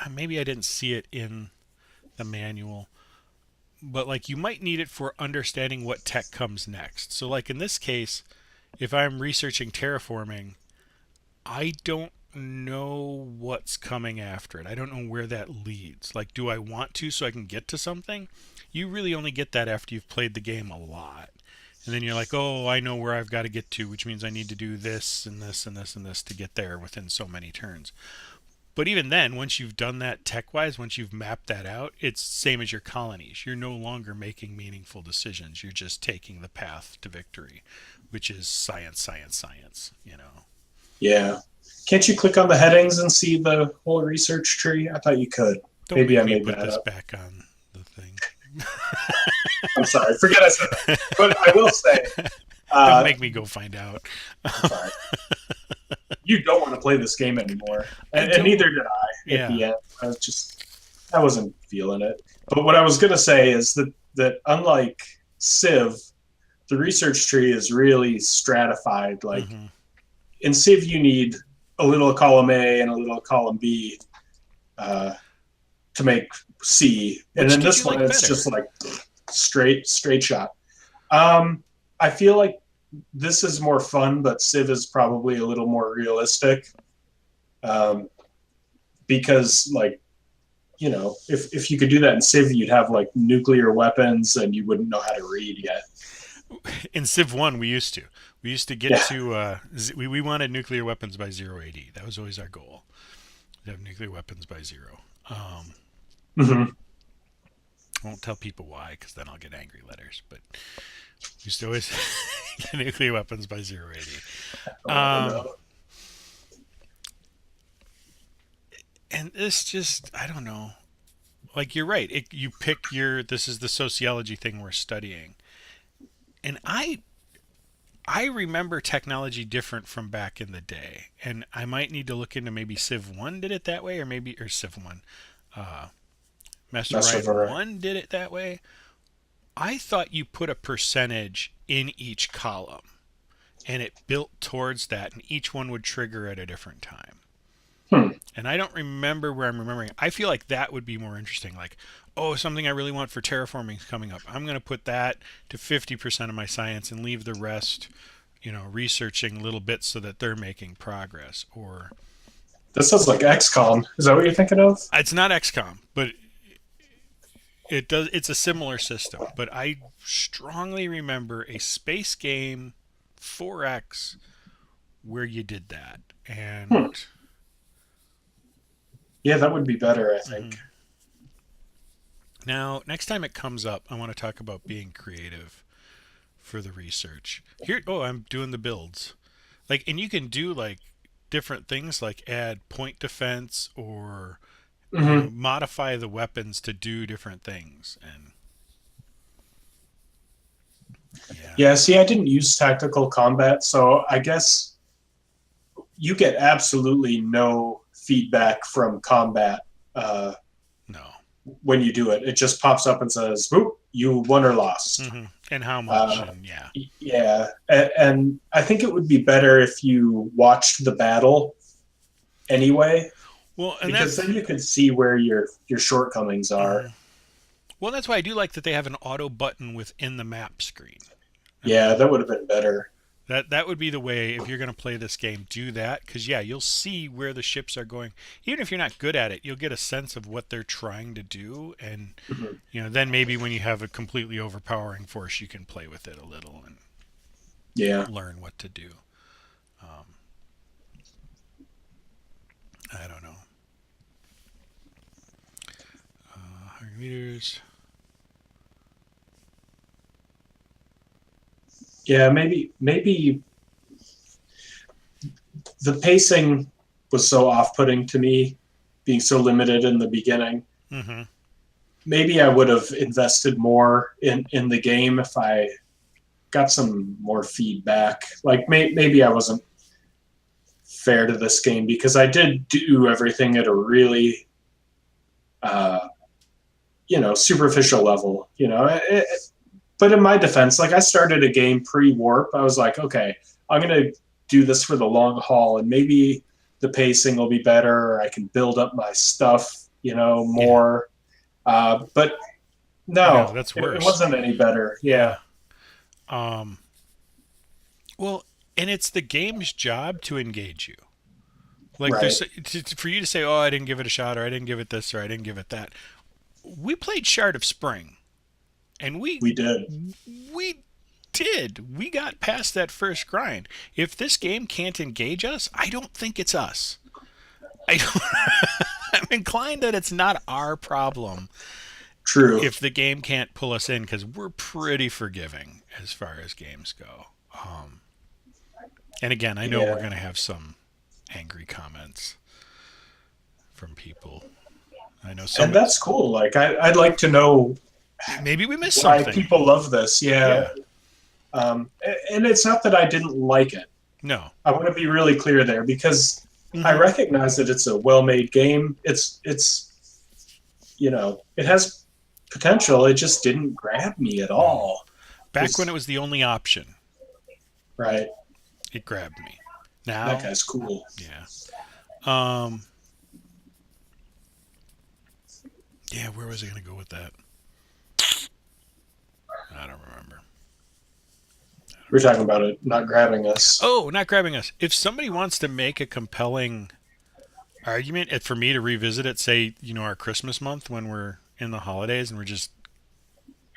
and maybe I didn't see it in the manual, but like you might need it for understanding what tech comes next. So, like in this case, if I'm researching terraforming, I don't know what's coming after it. I don't know where that leads. Like, do I want to so I can get to something? You really only get that after you've played the game a lot. And then you're like, oh, I know where I've got to get to, which means I need to do this and this and this and this to get there within so many turns. But even then, once you've done that tech-wise, once you've mapped that out, it's same as your colonies. You're no longer making meaningful decisions. You're just taking the path to victory, which is science, science, science. Yeah. Can't you click on the headings and see the whole research tree? I thought you could. Don't Maybe make I me made put that this up. back on the thing. I'm sorry. Forget I said that. But I will say, Don't make me go find out. sorry. You don't want to play this game anymore. I And don't. neither did I at the Yeah. end. I wasn't feeling it. But what I was going to say is that unlike Civ, the research tree is really stratified. Like Hmm. in Civ, you need a little column A and a little column B to make C. And Which then did this you one, like it's better? just like straight shot. I feel like this is more fun, but Civ is probably a little more realistic. Because like, if you could do that in Civ, you'd have like nuclear weapons and you wouldn't know how to read yet. In Civ 1, we used to. We used to get Yeah. to. We wanted nuclear weapons by 0 AD. That was always our goal. To have nuclear weapons by 0. Hmm. I won't tell people why, because then I'll get angry letters. But we used to always get nuclear weapons by 0 AD. No. And this just, I don't know. Like, you're right. You pick this is the sociology thing we're studying. And I remember technology different from back in the day. And I might need to look into maybe Civ 1 did it that way, or Civ 1. Master Master of of Orion Orion. 1 did it that way. I thought you put a percentage in each column. And it built towards that, and each one would trigger at a different time. And I don't remember where I'm remembering. I feel like that would be more interesting. Like, oh, something I really want for terraforming is coming up. I'm going to put that to 50% of my science and leave the rest, researching little bits so that they're making progress. Or This sounds like XCOM. Is that what you're thinking of? it's not XCOM, but it does. It's a similar system. But I strongly remember a space game 4X where you did that. And Yeah, that would be better, I think. now, next time it comes up, I want to talk about being creative for the research. Here, I'm doing the builds. Like, and you can do like different things, like add point defense or modify the weapons to do different things. And Yeah, see, I didn't use tactical combat, so I guess you get absolutely no feedback from combat no. when you do it. It just pops up and says, "Whoop, you won or lost." And how much? Uh, And yeah. Yeah, and I think it would be better if you watched the battle anyway, Well, and because that's then you can see where your shortcomings are. well, that's why I do like that they have an auto button within the map screen. Yeah, that would have been better. That would be the way if you're going to play this game. Do that because you'll see where the ships are going. Even if you're not good at it, you'll get a sense of what they're trying to do, and then maybe when you have a completely overpowering force, you can play with it a little and Yeah. learn what to do. I don't know. 100 meters. Yeah, maybe the pacing was so off-putting to me, being so limited in the beginning. Mm-hmm. Maybe I would have invested more in the game if I got some more feedback. Like maybe I wasn't fair to this game because I did do everything at a really, superficial level. But in my defense, like I started a game pre-warp. I was like, okay, I'm going to do this for the long haul, and maybe the pacing will be better, or I can build up my stuff, more. But no, that's it worse. wasn't any better. Yeah. Well, and it's the game's job to engage you. Like, Right. for you to say, "Oh, I didn't give it a shot," or "I didn't give it this," or "I didn't give it that." We played Shard of Spring, and We did. we got past that first grind. If this game can't engage us, I don't think it's us. I don't, I'm inclined that it's not our problem True. if the game can't pull us in because we're pretty forgiving as far as games go. And again, I know we're Yeah. going to have some angry comments from people. I know And some. that's cool. Like I'd like to know Maybe we missed why something. people love this. Yeah. Yeah. And it's not that I didn't like it. No. I want to be really clear there because I Hmm. recognize that it's a well-made game. It has potential. It just didn't grab me at No. all. Back when it It's was the only option, right. it grabbed me. That Now, guy's cool. yeah. Um. Yeah. Where was I going to go with that? I don't remember. We're talking about it not grabbing us. Oh, not grabbing us. If somebody wants to make a compelling argument for me to revisit it, say, our Christmas month when we're in the holidays and we're just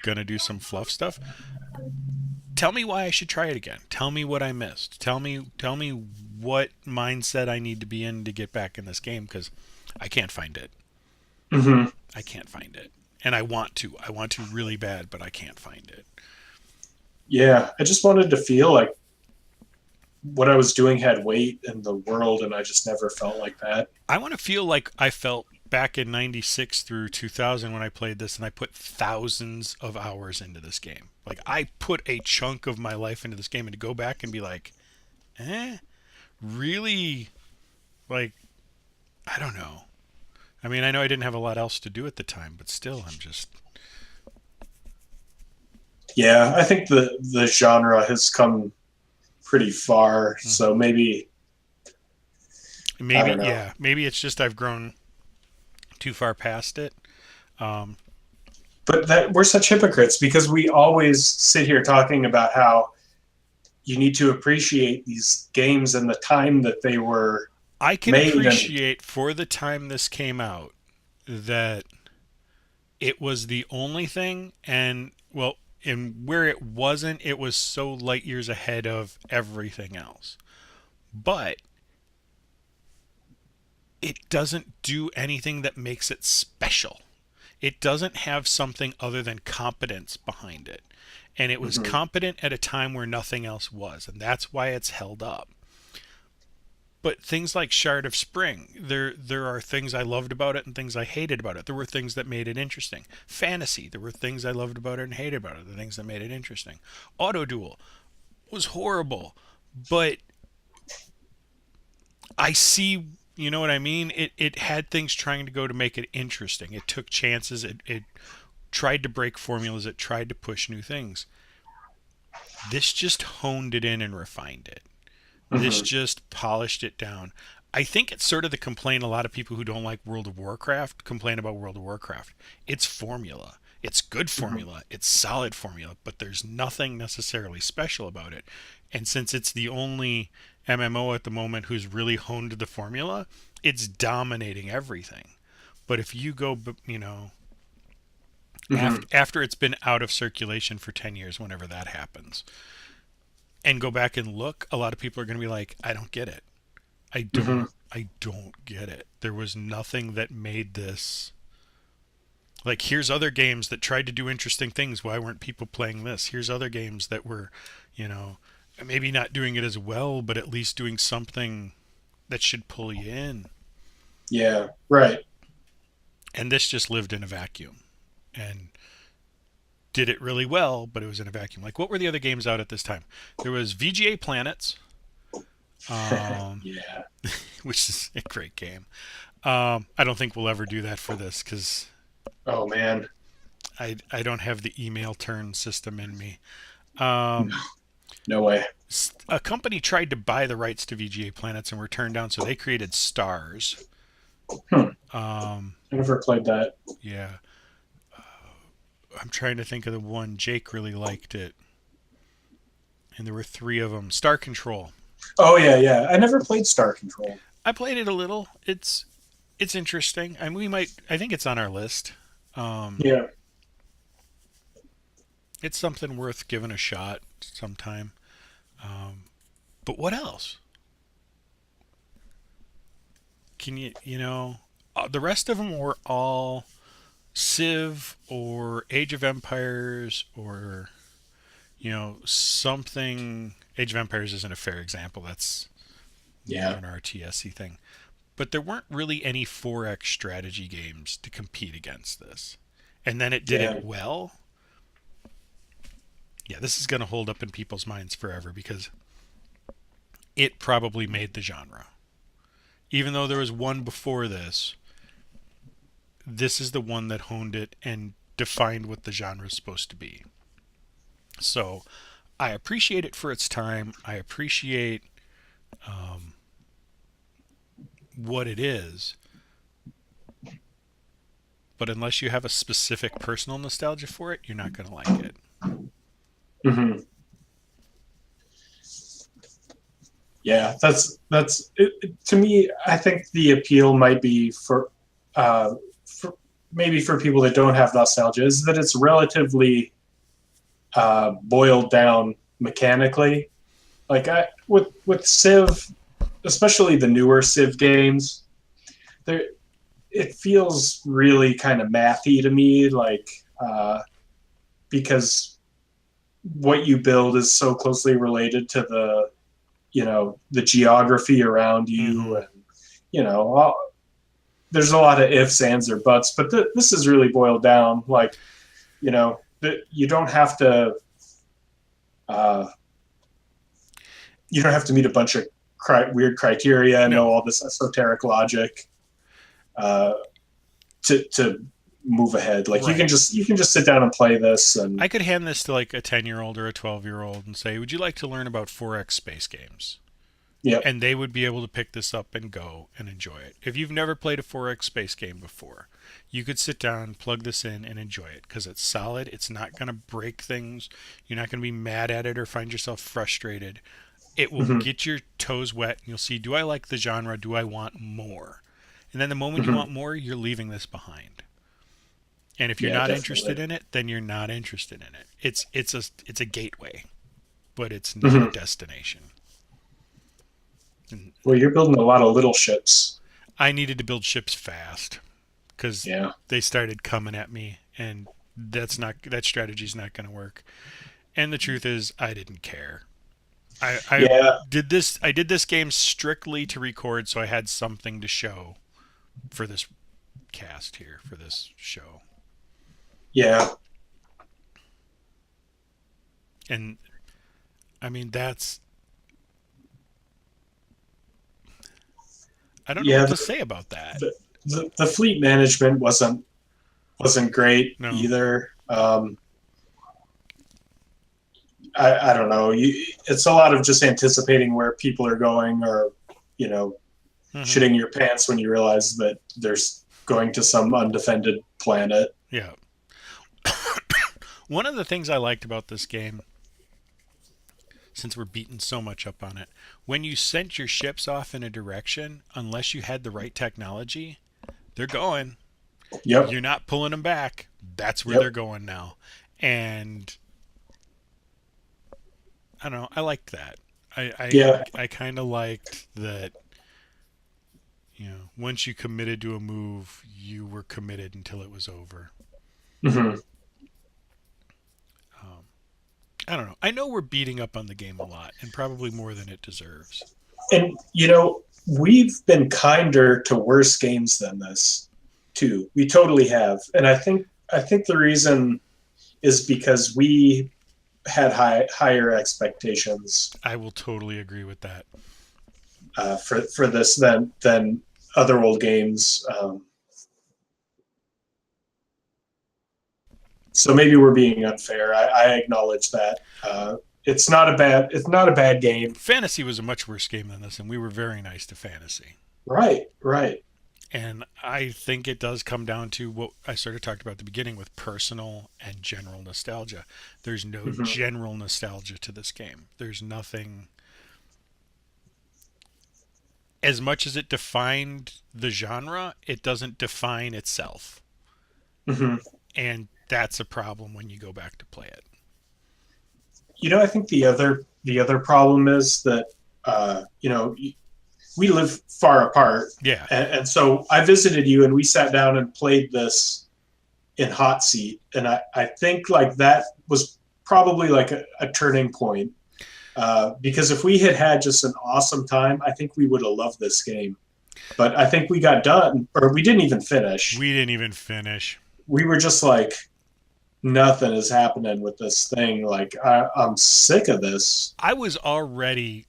gonna do some fluff stuff, tell me why I should try it again. Tell me what I missed. Tell me what mindset I need to be in to get back in this game because I can't find it. Hmm. I can't find it. And I want to. I want to really bad, but I can't find it. Yeah, I just wanted to feel like what I was doing had weight in the world, and I just never felt like that. I want to feel like I felt back in 96 through 2000 when I played this and I put thousands of hours into this game. Like I put a chunk of my life into this game and to go back and be like, really? Like, I don't know. I mean, I know I didn't have a lot else to do at the time, but still, I'm just. Yeah, I think the genre has come pretty far, so maybe I Maybe, don't know. yeah. Maybe it's just I've grown too far past it. Um, But that we're such hypocrites because we always sit here talking about how you need to appreciate these games and the time that they were I can made and appreciate for the time this came out that it was the only thing, and well, and where it wasn't, it was so light years ahead of everything else. But it doesn't do anything that makes it special. It doesn't have something other than competence behind it. And it was Mhm. competent at a time where nothing else was, and that's why it's held up. But things like Shard of Spring, there are things I loved about it and things I hated about it. There were things that made it interesting. Fantasy, there were things I loved about it and hated about it. The things that made it interesting. Auto Duel was horrible, but I see, you know what I mean? It had things trying to go to make it interesting. It took chances. It tried to break formulas. It tried to push new things. This just honed it in and refined it. This Mhm. just polished it down. I think it's sort of the complaint a lot of people who don't like World of Warcraft complain about World of Warcraft. It's formula. It's good Mhm. formula. It's solid formula, but there's nothing necessarily special about it. And since it's the only MMO at the moment who's really honed the formula, it's dominating everything. But if you go, Mhm. after it's been out of circulation for 10 years, whenever that happens, and go back and look, a lot of people are going to be like, I don't get it. I Mhm. don't I don't get it. There was nothing that made this like here's other games that tried to do interesting things. Why weren't people playing this? Here's other games that were, you know, maybe not doing it as well, but at least doing something that should pull you in. Yeah, right. And this just lived in a vacuum and did it really well, but it was in a vacuum. Like what were the other games out at this time? There was VGA Planets, um, Yeah. which is a great game. I don't think we'll ever do that for this because Oh man. I don't have the email turn system in me. No, Um, no way. a company tried to buy the rights to VGA Planets and were turned down, so they created Stars. Hmm. Um, I never played that. yeah, I'm trying to think of the one. Jake really liked it, and there were three of them. Star Control. Oh yeah, yeah. I never played Star Control. I played it a little. It's interesting. I mean, we might. I think it's on our list. Um, Yeah. it's something worth giving a shot sometime. But what else? can the rest of them were all Civ or Age of Empires or something. Age of Empires isn't a fair example. That's more Yeah. an RTS-y thing. But there weren't really any 4X strategy games to compete against this. And then it did Yeah. it well. Yeah, this is going to hold up in people's minds forever because it probably made the genre. Even though there was one before this, this is the one that honed it and defined what the genre is supposed to be. So I appreciate it for its time. I appreciate what it is. But unless you have a specific personal nostalgia for it, you're not going to like it. Hmm. Yeah, that's it, to me. I think the appeal might be for maybe for people that don't have nostalgia is that it's relatively boiled down mechanically. Like with Civ, especially the newer Civ games, there it feels really kind of mathy to me. Like because what you build is so closely related to the geography around you, and all, there's a lot of ifs, ands, or buts. But this is really boiled down. Like that you don't have to. You don't have to meet a bunch of weird criteria and No. know all this esoteric logic uh, to move ahead. Like Right. you can just sit down and play this. And I could hand this to like a 10-year-old or a 12-year-old and say, "Would you like to learn about 4X space games?" yeah, And they would be able to pick this up and go and enjoy it. If you've never played a 4X space game before, you could sit down, plug this in, and enjoy it because it's solid. It's not going to break things. You're not going to be mad at it or find yourself frustrated. It will hmm get your toes wet and you'll see, do I like the genre? Do I want more? And then the moment you hmm want more, you're leaving this behind. And if you're yeah, not definitely. interested in it, then you're not interested in it. It's a gateway, but it's not a Hmm. destination. And Well, you're building a lot of little ships. I needed to build ships fast because Yeah, they started coming at me, and that strategy's not going to work. And the truth is, I didn't care. I yeah, did this game strictly to record, so I had something to show for this cast here for this show. yeah, And I mean I don't know yeah. what to say about that. The fleet management wasn't great No. either. I don't know. It's a lot of just anticipating where people are going, or you know, Hmm. shitting your pants when you realize that there's going to some undefended planet. Yeah. One of the things I liked about this game, since we're beating so much up on it, when you sent your ships off in a direction, unless you had the right technology, they're going. Yep. You're not pulling them back. That's where Yep. they're going now. And I don't know. I liked that. Yeah. I kind of liked that. Once you committed to a move, you were committed until it was over. Hmm. Um, I don't know. I know we're beating up on the game a lot, and probably more than it deserves. And we've been kinder to worse games than this, too. We totally have. And I think the reason is because we had higher expectations I will totally agree with that. for this than other old games. So maybe we're being unfair. I acknowledge that. It's not a bad game. Fantasy was a much worse game than this, and we were very nice to Fantasy. Right, right. And I think it does come down to what I sort of talked about at the beginning with personal and general nostalgia. There's no Hmm. general nostalgia to this game. There's nothing. As much as it defined the genre, it doesn't define itself. Hmm. And that's a problem when you go back to play it. I think the other problem is that we live far apart. Yeah. And so I visited you and we sat down and played this in hot seat. And I think like that was probably like a turning point. Because if we had had just an awesome time, I think we would have loved this game. But I think we got done, or we didn't even finish. We didn't even finish. We were just like, nothing is happening with this thing. Like, I'm sick of this. I was already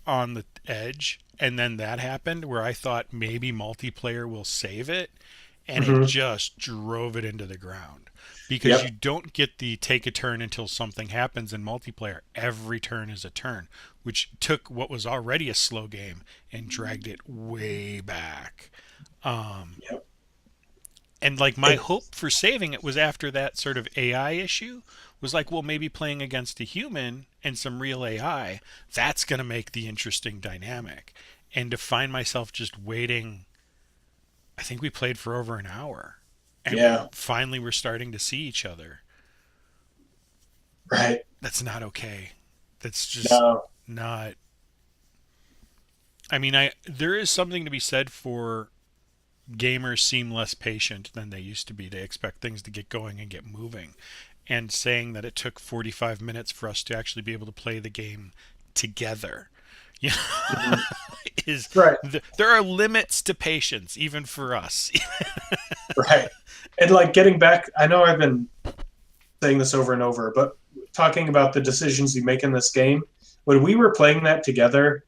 on the edge, and then that happened where I thought maybe multiplayer will save it, and it just drove it into the ground. Because you don't get the take a turn until something happens in multiplayer. Every turn is a turn, which took what was already a slow game and dragged it way back. And like my hope for saving it was after that sort of AI issue was like, well, maybe playing against a human and some real AI, that's going to make the interesting dynamic. And to find myself just waiting, I think we played for over an hour. And finally we're starting to see each other. Right. That's not okay. That's just not. I mean, there is something to be said for gamers seem less patient than they used to be. They expect things to get going and get moving. And saying that it took 45 minutes for us to actually be able to play the game together. You know, is right. There are limits to patience, even for us. Right. And like getting back, I know I've been saying this over and over, but talking about the decisions you make in this game, when we were playing that together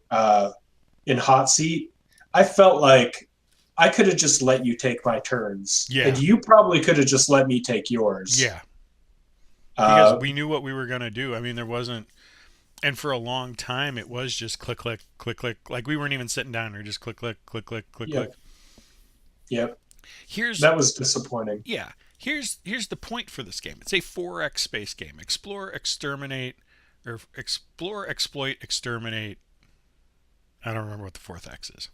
in hot seat, I felt like I could have just let you take my turns. Yeah. And you probably could have just let me take yours. Yeah. Because we knew what we were going to do. I mean, there wasn't, and for a long time, it was just click, click, click, click. Like we weren't even sitting down. We were just click, click, click, click, click, click. Yep. That was disappointing. Yeah. Here's the point for this game. It's a 4X space game. Explore, exterminate, or explore, exploit, exterminate. I don't remember what the fourth X is.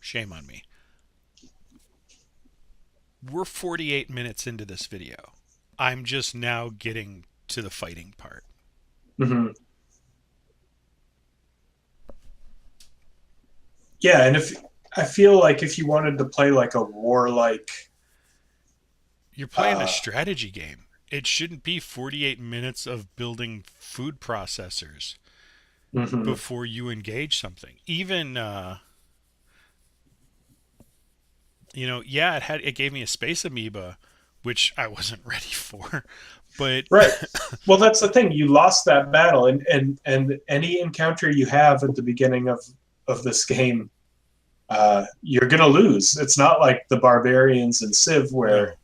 Shame on me. We're 48 minutes into this video. I'm just now getting to the fighting part. Yeah, and I feel like if you wanted to play like a warlike, you're playing a strategy game. It shouldn't be 48 minutes of building food processors before you engage something. Even it gave me a space amoeba, which I wasn't ready for. But right. Well, that's the thing. You lost that battle, and any encounter you have at the beginning of this game, you're gonna lose. It's not like the barbarians in Civ where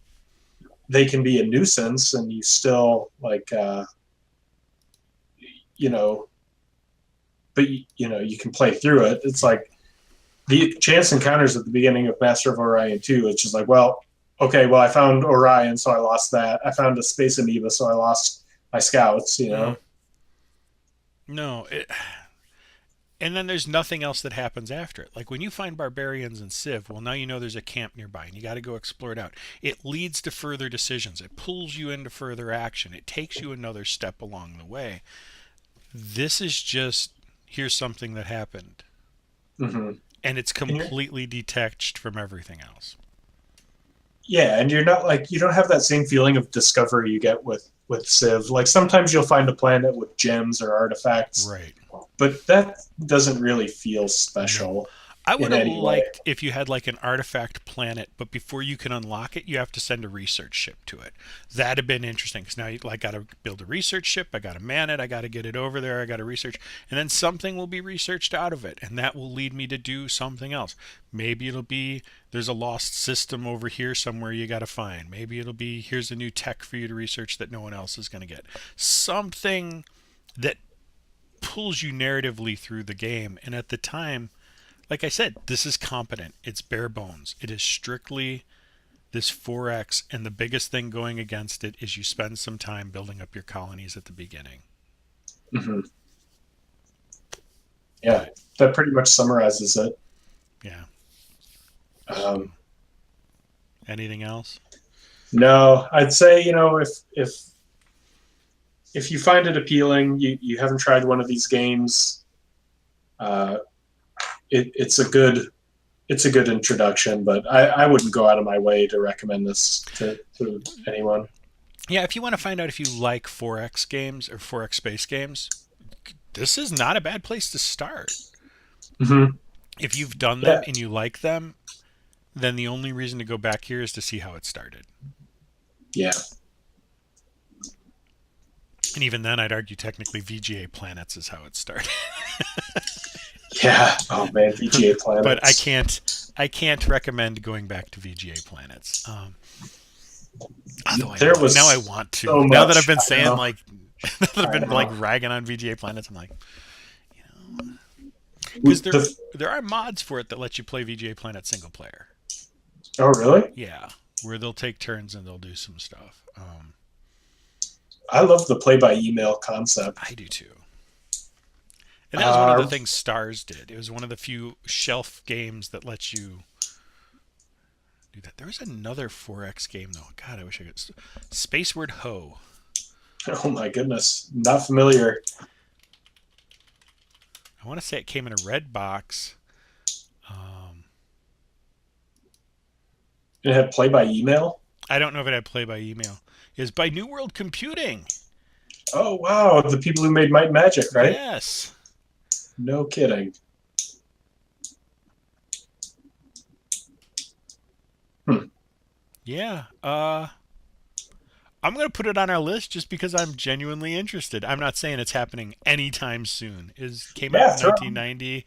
they can be a nuisance and you still like but you can play through it. It's like the chance encounters at the beginning of Master of Orion 2. It's just like, well, okay, well, I found Orion, so I lost that. I found a space amoeba, so I lost my scouts, No, and then there's nothing else that happens after it. Like when you find barbarians in Civ, well, now you know there's a camp nearby, and you got to go explore it out. It leads to further decisions. It pulls you into further action. It takes you another step along the way. This is just, here's something that happened. And it's completely detached from everything else. Yeah, and you're not like, you don't have that same feeling of discovery you get with Civ. Like sometimes you'll find a planet with gems or artifacts, right? But that doesn't really feel special. No. I would have liked if you had like an artifact planet, but before you can unlock it, you have to send a research ship to it. That'd have been interesting because now you got to build a research ship. I got to man it. I got to get it over there. I got to research, and then something will be researched out of it, and that will lead me to do something else. Maybe it'll be there's a lost system over here somewhere you got to find. Maybe it'll be here's a new tech for you to research that no one else is going to get. Something that pulls you narratively through the game, and at the time. Like I said, this is competent. It's bare bones. It is strictly this 4X, and the biggest thing going against it is you spend some time building up your colonies at the beginning. Yeah, that pretty much summarizes it. Yeah. Anything else? No, I'd say, if you find it appealing, you haven't tried one of these games, it's a good introduction, but I wouldn't go out of my way to recommend this to anyone. Yeah, if you want to find out if you like 4X games or 4X space games, this is not a bad place to start. Mm-hmm. If you've done them and you like them, then the only reason to go back here is to see how it started. Yeah. And even then, I'd argue technically VGA Planets is how it started. Yeah. Oh man, VGA Planets. But I can't recommend going back to VGA Planets. Although now I want to. So now that much, I've been I saying know. like, now that I've been know. like ragging on VGA Planets, I'm like, because there are mods for it that let you play VGA Planet single player. Oh really? Yeah, where they'll take turns and they'll do some stuff. I love the play by email concept. I do too. And that was one of the things Stars did. It was one of the few shelf games that lets you do that. There was another 4X game though. God, I wish I could. Spaceward Ho. Oh my goodness, not familiar. I want to say it came in a red box. It had play by email. I don't know if it had play by email. It's by New World Computing. Oh wow, the people who made Might and Magic, right? Yes. No kidding. Yeah. I'm going to put it on our list just because I'm genuinely interested. I'm not saying it's happening anytime soon. Came out in 1990.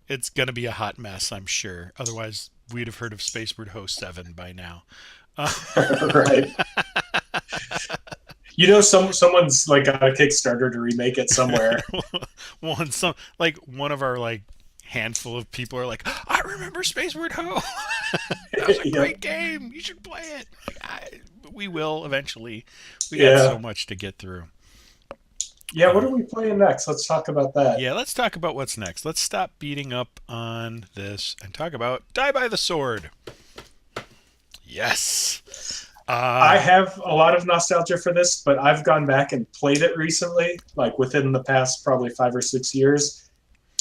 It's going to be a hot mess, I'm sure. Otherwise, we'd have heard of Spaceward Ho 7 by now. Right. You know, someone's like got a Kickstarter to remake it somewhere. One of our handful of people are like, I remember Spaceward Ho. That was a great game. You should play it. We will eventually. We got so much to get through. Yeah, what are we playing next? Let's talk about that. Yeah, let's talk about what's next. Let's stop beating up on this and talk about Die by the Sword. Yes. I have a lot of nostalgia for this, but I've gone back and played it recently, like within the past probably 5 or 6 years.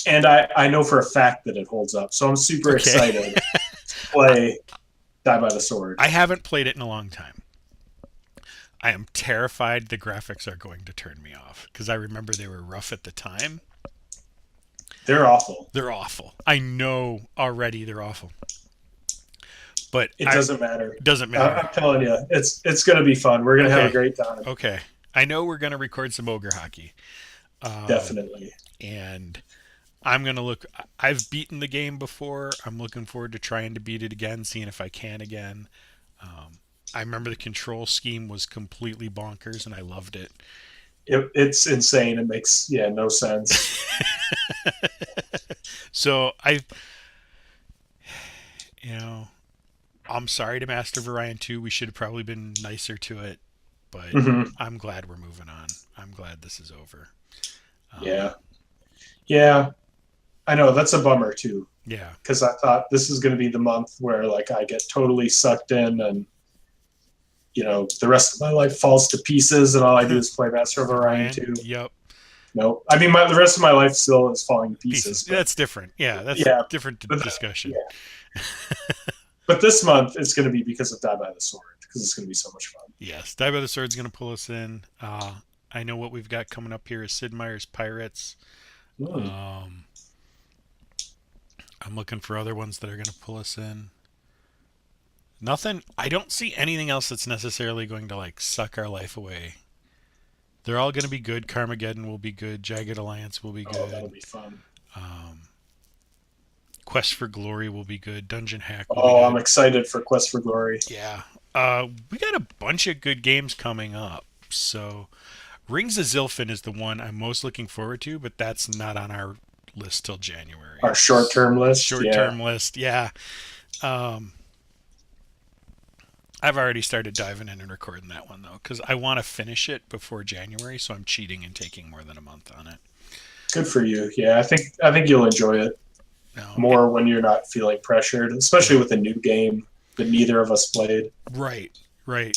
And I know for a fact that it holds up. So I'm super excited to play Die by the Sword. I haven't played it in a long time. I am terrified the graphics are going to turn me off because I remember they were rough at the time. They're awful. They're awful. I know already they're awful. But it doesn't matter. It doesn't matter. I'm telling you, it's going to be fun. We're going to have a great time. Okay. I know we're going to record some ogre hockey. Definitely. And I'm going to look. I've beaten the game before. I'm looking forward to trying to beat it again, seeing if I can again. I remember the control scheme was completely bonkers, and I loved it. It's insane. It makes no sense. So I'm sorry to Master of Orion 2. We should have probably been nicer to it, but I'm glad we're moving on. I'm glad this is over. Yeah. I know that's a bummer too. Yeah, because I thought this is going to be the month where I get totally sucked in and. The rest of my life falls to pieces, and all I do is play Master of Orion 2. Yep. Nope. I mean, the rest of my life still is falling to pieces. But, that's different. Yeah, that's a different discussion. Yeah. But this month, it's going to be because of Die by the Sword, because it's going to be so much fun. Yes, Die by the Sword is going to pull us in. I know what we've got coming up here is Sid Meier's Pirates. I'm looking for other ones that are going to pull us in. Nothing. I don't see anything else that's necessarily going to suck our life away. They're all going to be good. Carmageddon will be good. Jagged Alliance will be good. Oh, that'll be fun. Quest for Glory will be good. Dungeon Hack will be good. I'm excited for Quest for Glory. Yeah. We got a bunch of good games coming up. So Rings of Zilfin is the one I'm most looking forward to, but that's not on our list till January. Our short-term list? Short-term list, yeah. I've already started diving in and recording that one, though, because I want to finish it before January, so I'm cheating and taking more than a month on it. Good for you. Yeah, I think you'll enjoy it more when you're not feeling pressured, especially with a new game that neither of us played. Right.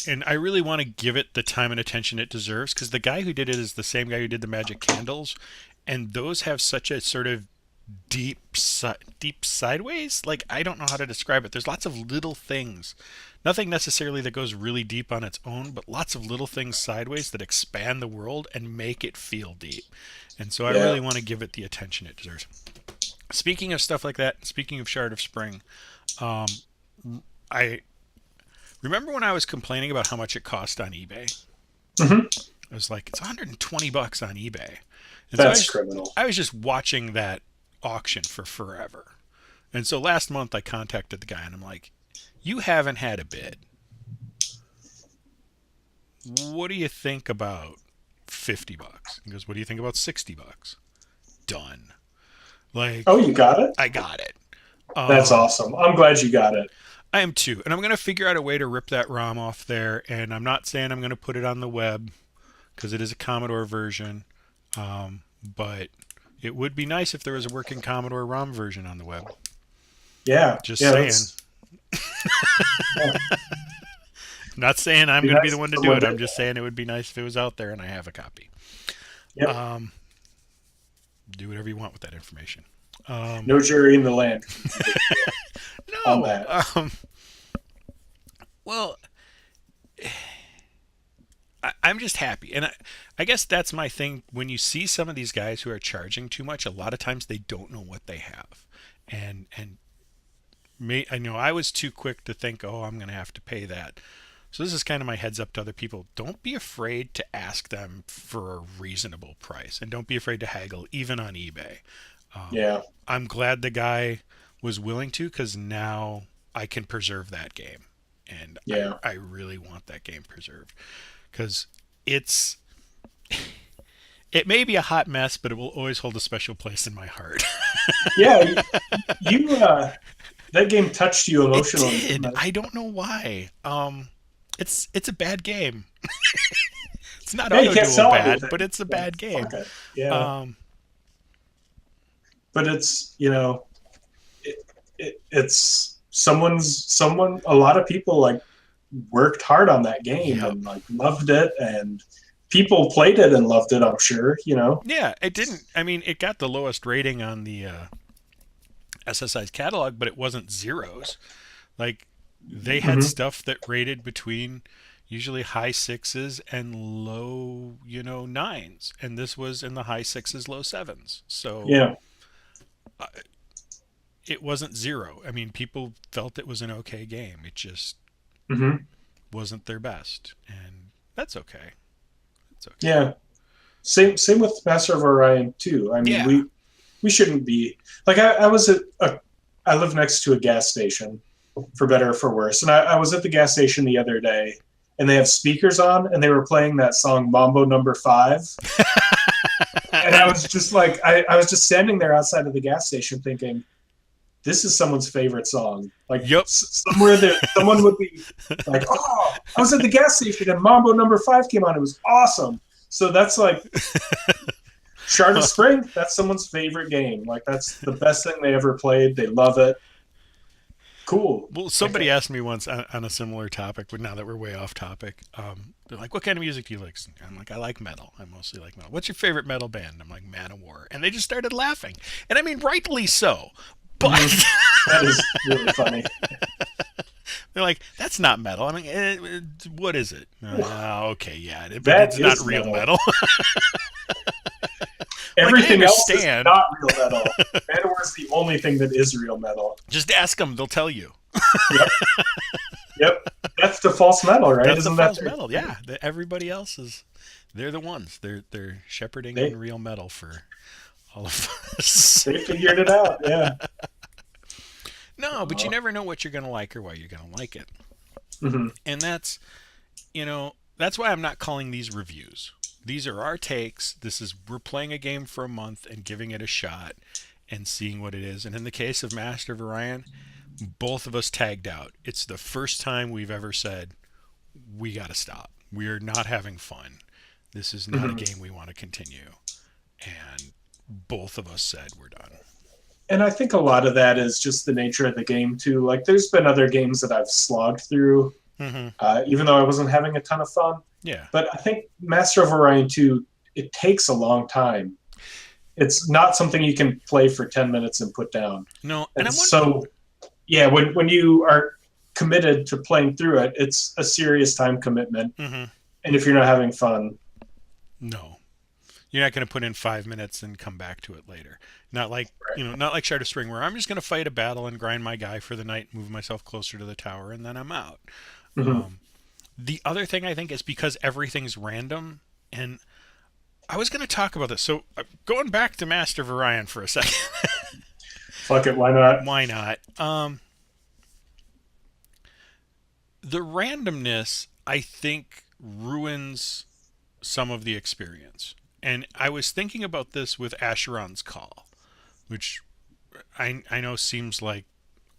And I really want to give it the time and attention it deserves, because the guy who did it is the same guy who did the Magic Candles, and those have such a sort of deep sideways. Like, I don't know how to describe it. There's lots of little things, nothing necessarily that goes really deep on its own, but lots of little things sideways that expand the world and make it feel deep. And so I Yeah. really want to give it the attention it deserves. Speaking of stuff like that, speaking of Shard of Spring, um, I remember when I was complaining about how much it cost on eBay. Hmm. I was like, it's $120 on eBay. And so That's criminal. I was just watching that auction for forever. And so last month I contacted the guy and I'm like, you haven't had a bid. What do you think about $50? He goes, what do you think about $60? Done. Like, Oh, you got it? I got it. That's awesome. I'm glad you got it. I am too. And I'm going to figure out a way to rip that ROM off there. And I'm not saying I'm going to put it on the web because it is a Commodore version. But it would be nice if there was a working Commodore ROM version on the web. Yeah. Just yeah, saying. Yeah. Not saying I'm Be going to be nice the one if to do someone it. I'm did just saying it would be nice if it was out there and I have a copy. Yep. Do whatever you want with that information. No jury in the land. On No. that. Well, I'm just happy. And I guess that's my thing. When you see some of these guys who are charging too much, a lot of times they don't know what they have. And I know I was too quick to think, oh, I'm going to have to pay that. So this is kind of my heads up to other people. Don't be afraid to ask them for a reasonable price. And don't be afraid to haggle, even on eBay. Yeah. I'm glad the guy was willing to, because now I can preserve that game. And Yeah. I really want that game preserved. Because it may be a hot mess, but it will always hold a special place in my heart. Yeah. You that game touched you emotionally. It did. I don't know why. It's a bad game. It's not Yeah, you can't auto-duel sell bad, anything. but it's a bad game. Fuck it. Yeah. But it's, it's a lot of people like worked hard on that game Yep. and like loved it, and people played it and loved it, I'm sure, Yeah, it didn't. I mean, it got the lowest rating on the SSI's catalog, but it wasn't zeros. Like, they had Mhm. stuff that rated between usually high sixes and low, nines. And this was in the high sixes, low sevens. So Yeah. it wasn't zero. I mean, people felt it was an okay game. It just Hmm. wasn't their best. And that's okay. It's okay. Yeah. Same with Master of Orion too. I mean, Yeah. we shouldn't be like I live next to a gas station, for better or for worse, and I was at the gas station the other day, and they have speakers on, and they were playing that song Mambo Number 5, and I was just like, I was just standing there outside of the gas station thinking, this is someone's favorite song. Like, Yep. somewhere there, someone would be like, oh, I was at the gas station and Mambo Number 5 came on. It was awesome. So that's like Shard of Spring. That's someone's favorite game. Like, that's the best thing they ever played. They love it. Cool. Well, somebody asked me once on a similar topic, but now that we're way off topic, they're like, what kind of music do you like? I'm like, I like metal. I mostly like metal. What's your favorite metal band? I'm like, Manowar. And they just started laughing. And I mean, rightly so. But That is really funny. they're like, that's not metal. I mean, what is it? Okay, yeah. But That it's not is real metal. metal. Everything else is understand. not real metal. Manowar is the only thing that is real metal. Just ask them. They'll tell you. Yep. That's the false metal, right? That's Isn't the that false metal. Yeah. Everybody else they're the ones. They're shepherding in real metal for all of us. They figured it out. Yeah. No, but you never know what you're going to like or why you're going to like it. Hmm. And that's why I'm not calling these reviews. These are our takes. We're playing a game for a month and giving it a shot and seeing what it is. And in the case of Master of Orion, both of us tagged out. It's the first time we've ever said, we got to stop. We're not having fun. This is not a game we want to continue. And both of us said we're done. And I think a lot of that is just the nature of the game too. Like, there's been other games that I've slogged through, even though I wasn't having a ton of fun. Yeah. But I think Master of Orion 2, it takes a long time. It's not something you can play for 10 minutes and put down. No, and And I'm so, yeah, when you are committed to playing through it, it's a serious time commitment. wondering. And if you're not having fun, No, you're not going to put in 5 minutes and come back to it later. Not like not like Shard of Spring, where I'm just going to fight a battle and grind my guy for the night, move myself closer to the tower, and then I'm out. mhm. The other thing I think is because everything's random, and I was going to talk about this. So going back to Master of Orion for a second, Fuck it, why not? why not? The randomness, I think, ruins some of the experience. And I was thinking about this with Asheron's Call, which I know seems like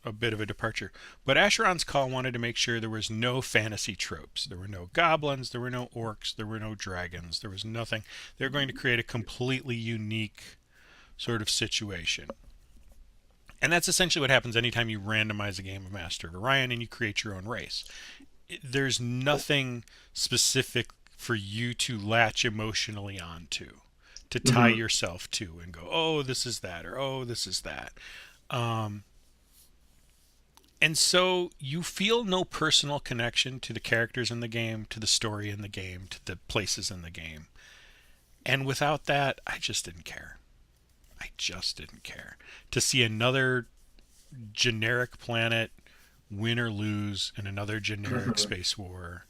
a bit of a departure. But Asheron's Call wanted to make sure there was no fantasy tropes. There were no goblins, there were no orcs, there were no dragons, there was nothing. They were going to create a completely unique sort of situation. And that's essentially what happens anytime you randomize a game of Master of Orion and you create your own race. There's nothing specific for you to latch emotionally onto, to tie yourself to and go, oh, this is that, or oh, this is that. And so you feel no personal connection to the characters in the game, to the story in the game, to the places in the game. And without that, I just didn't care. I just didn't care. To see another generic planet win or lose in another generic space war.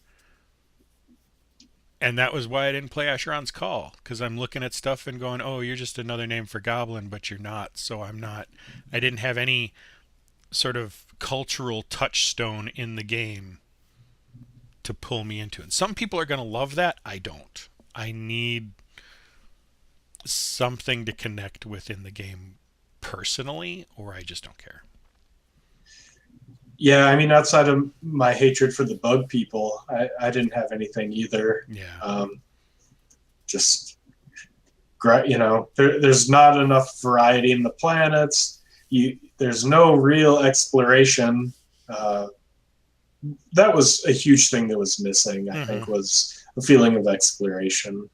And that was why I didn't play Asheron's Call, because I'm looking at stuff and going, oh, you're just another name for Goblin, but you're not. So I'm not. I didn't have any sort of cultural touchstone in the game to pull me into it. Some people are going to love that. I don't. I need something to connect with in the game personally, or I just don't care. Yeah, I mean, outside of my hatred for the bug people, I didn't have anything either. Yeah. Just, there's not enough variety in the planets. There's no real exploration. That was a huge thing that was missing, I think, was a feeling of exploration.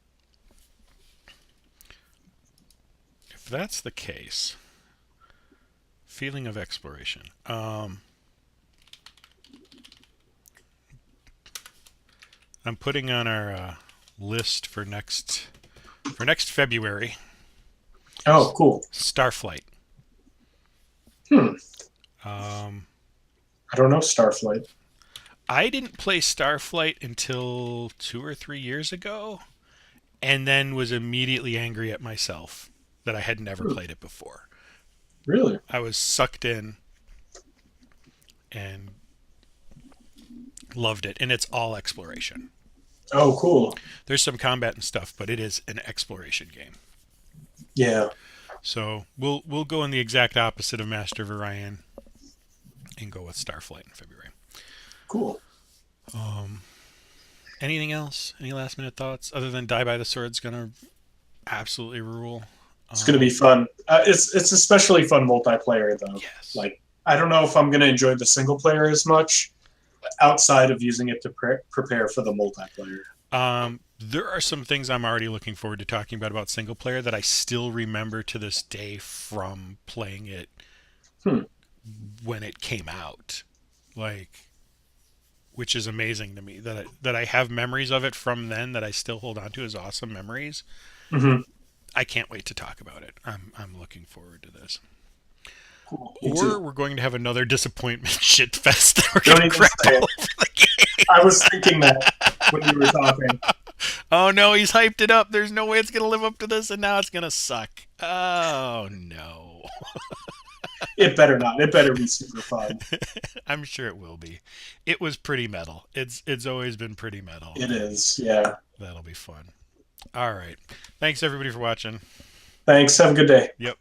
If that's the case, feeling of exploration. I'm putting on our list for next February. Oh, cool. Starflight. I don't know Starflight. I didn't play Starflight until 2 or 3 years ago, and then was immediately angry at myself that I had never played it before. Really? I was sucked in and loved it, and it's all exploration. Oh, cool. There's some combat and stuff, but it is an exploration game. Yeah. So we'll go in the exact opposite of Master of Orion and go with Starflight in February. Cool. Anything else? Any last minute thoughts other than Die by the Sword's gonna absolutely rule? It's going to be fun. It's especially fun multiplayer, though. Yes. Like, I don't know if I'm going to enjoy the single player as much outside of using it to prepare for the multiplayer. There are some things I'm already looking forward to talking about single player that I still remember to this day from playing it when it came out, which is amazing to me that I have memories of it from then that I still hold on to as awesome memories. Mm-hmm. I can't wait to talk about it. I'm looking forward to this. Cool. Or we're going to have another disappointment shit fest that we're Don't going to even crap say all it. over the game. I was thinking that when you were talking. Oh no, he's hyped it up. There's no way it's going to live up to this, and now it's going to suck. Oh no. It better not. It better be super fun. I'm sure it will be. It was pretty metal. It's always been pretty metal. It is, yeah. That'll be fun. All right. Thanks everybody for watching. Thanks. Have a good day. Yep.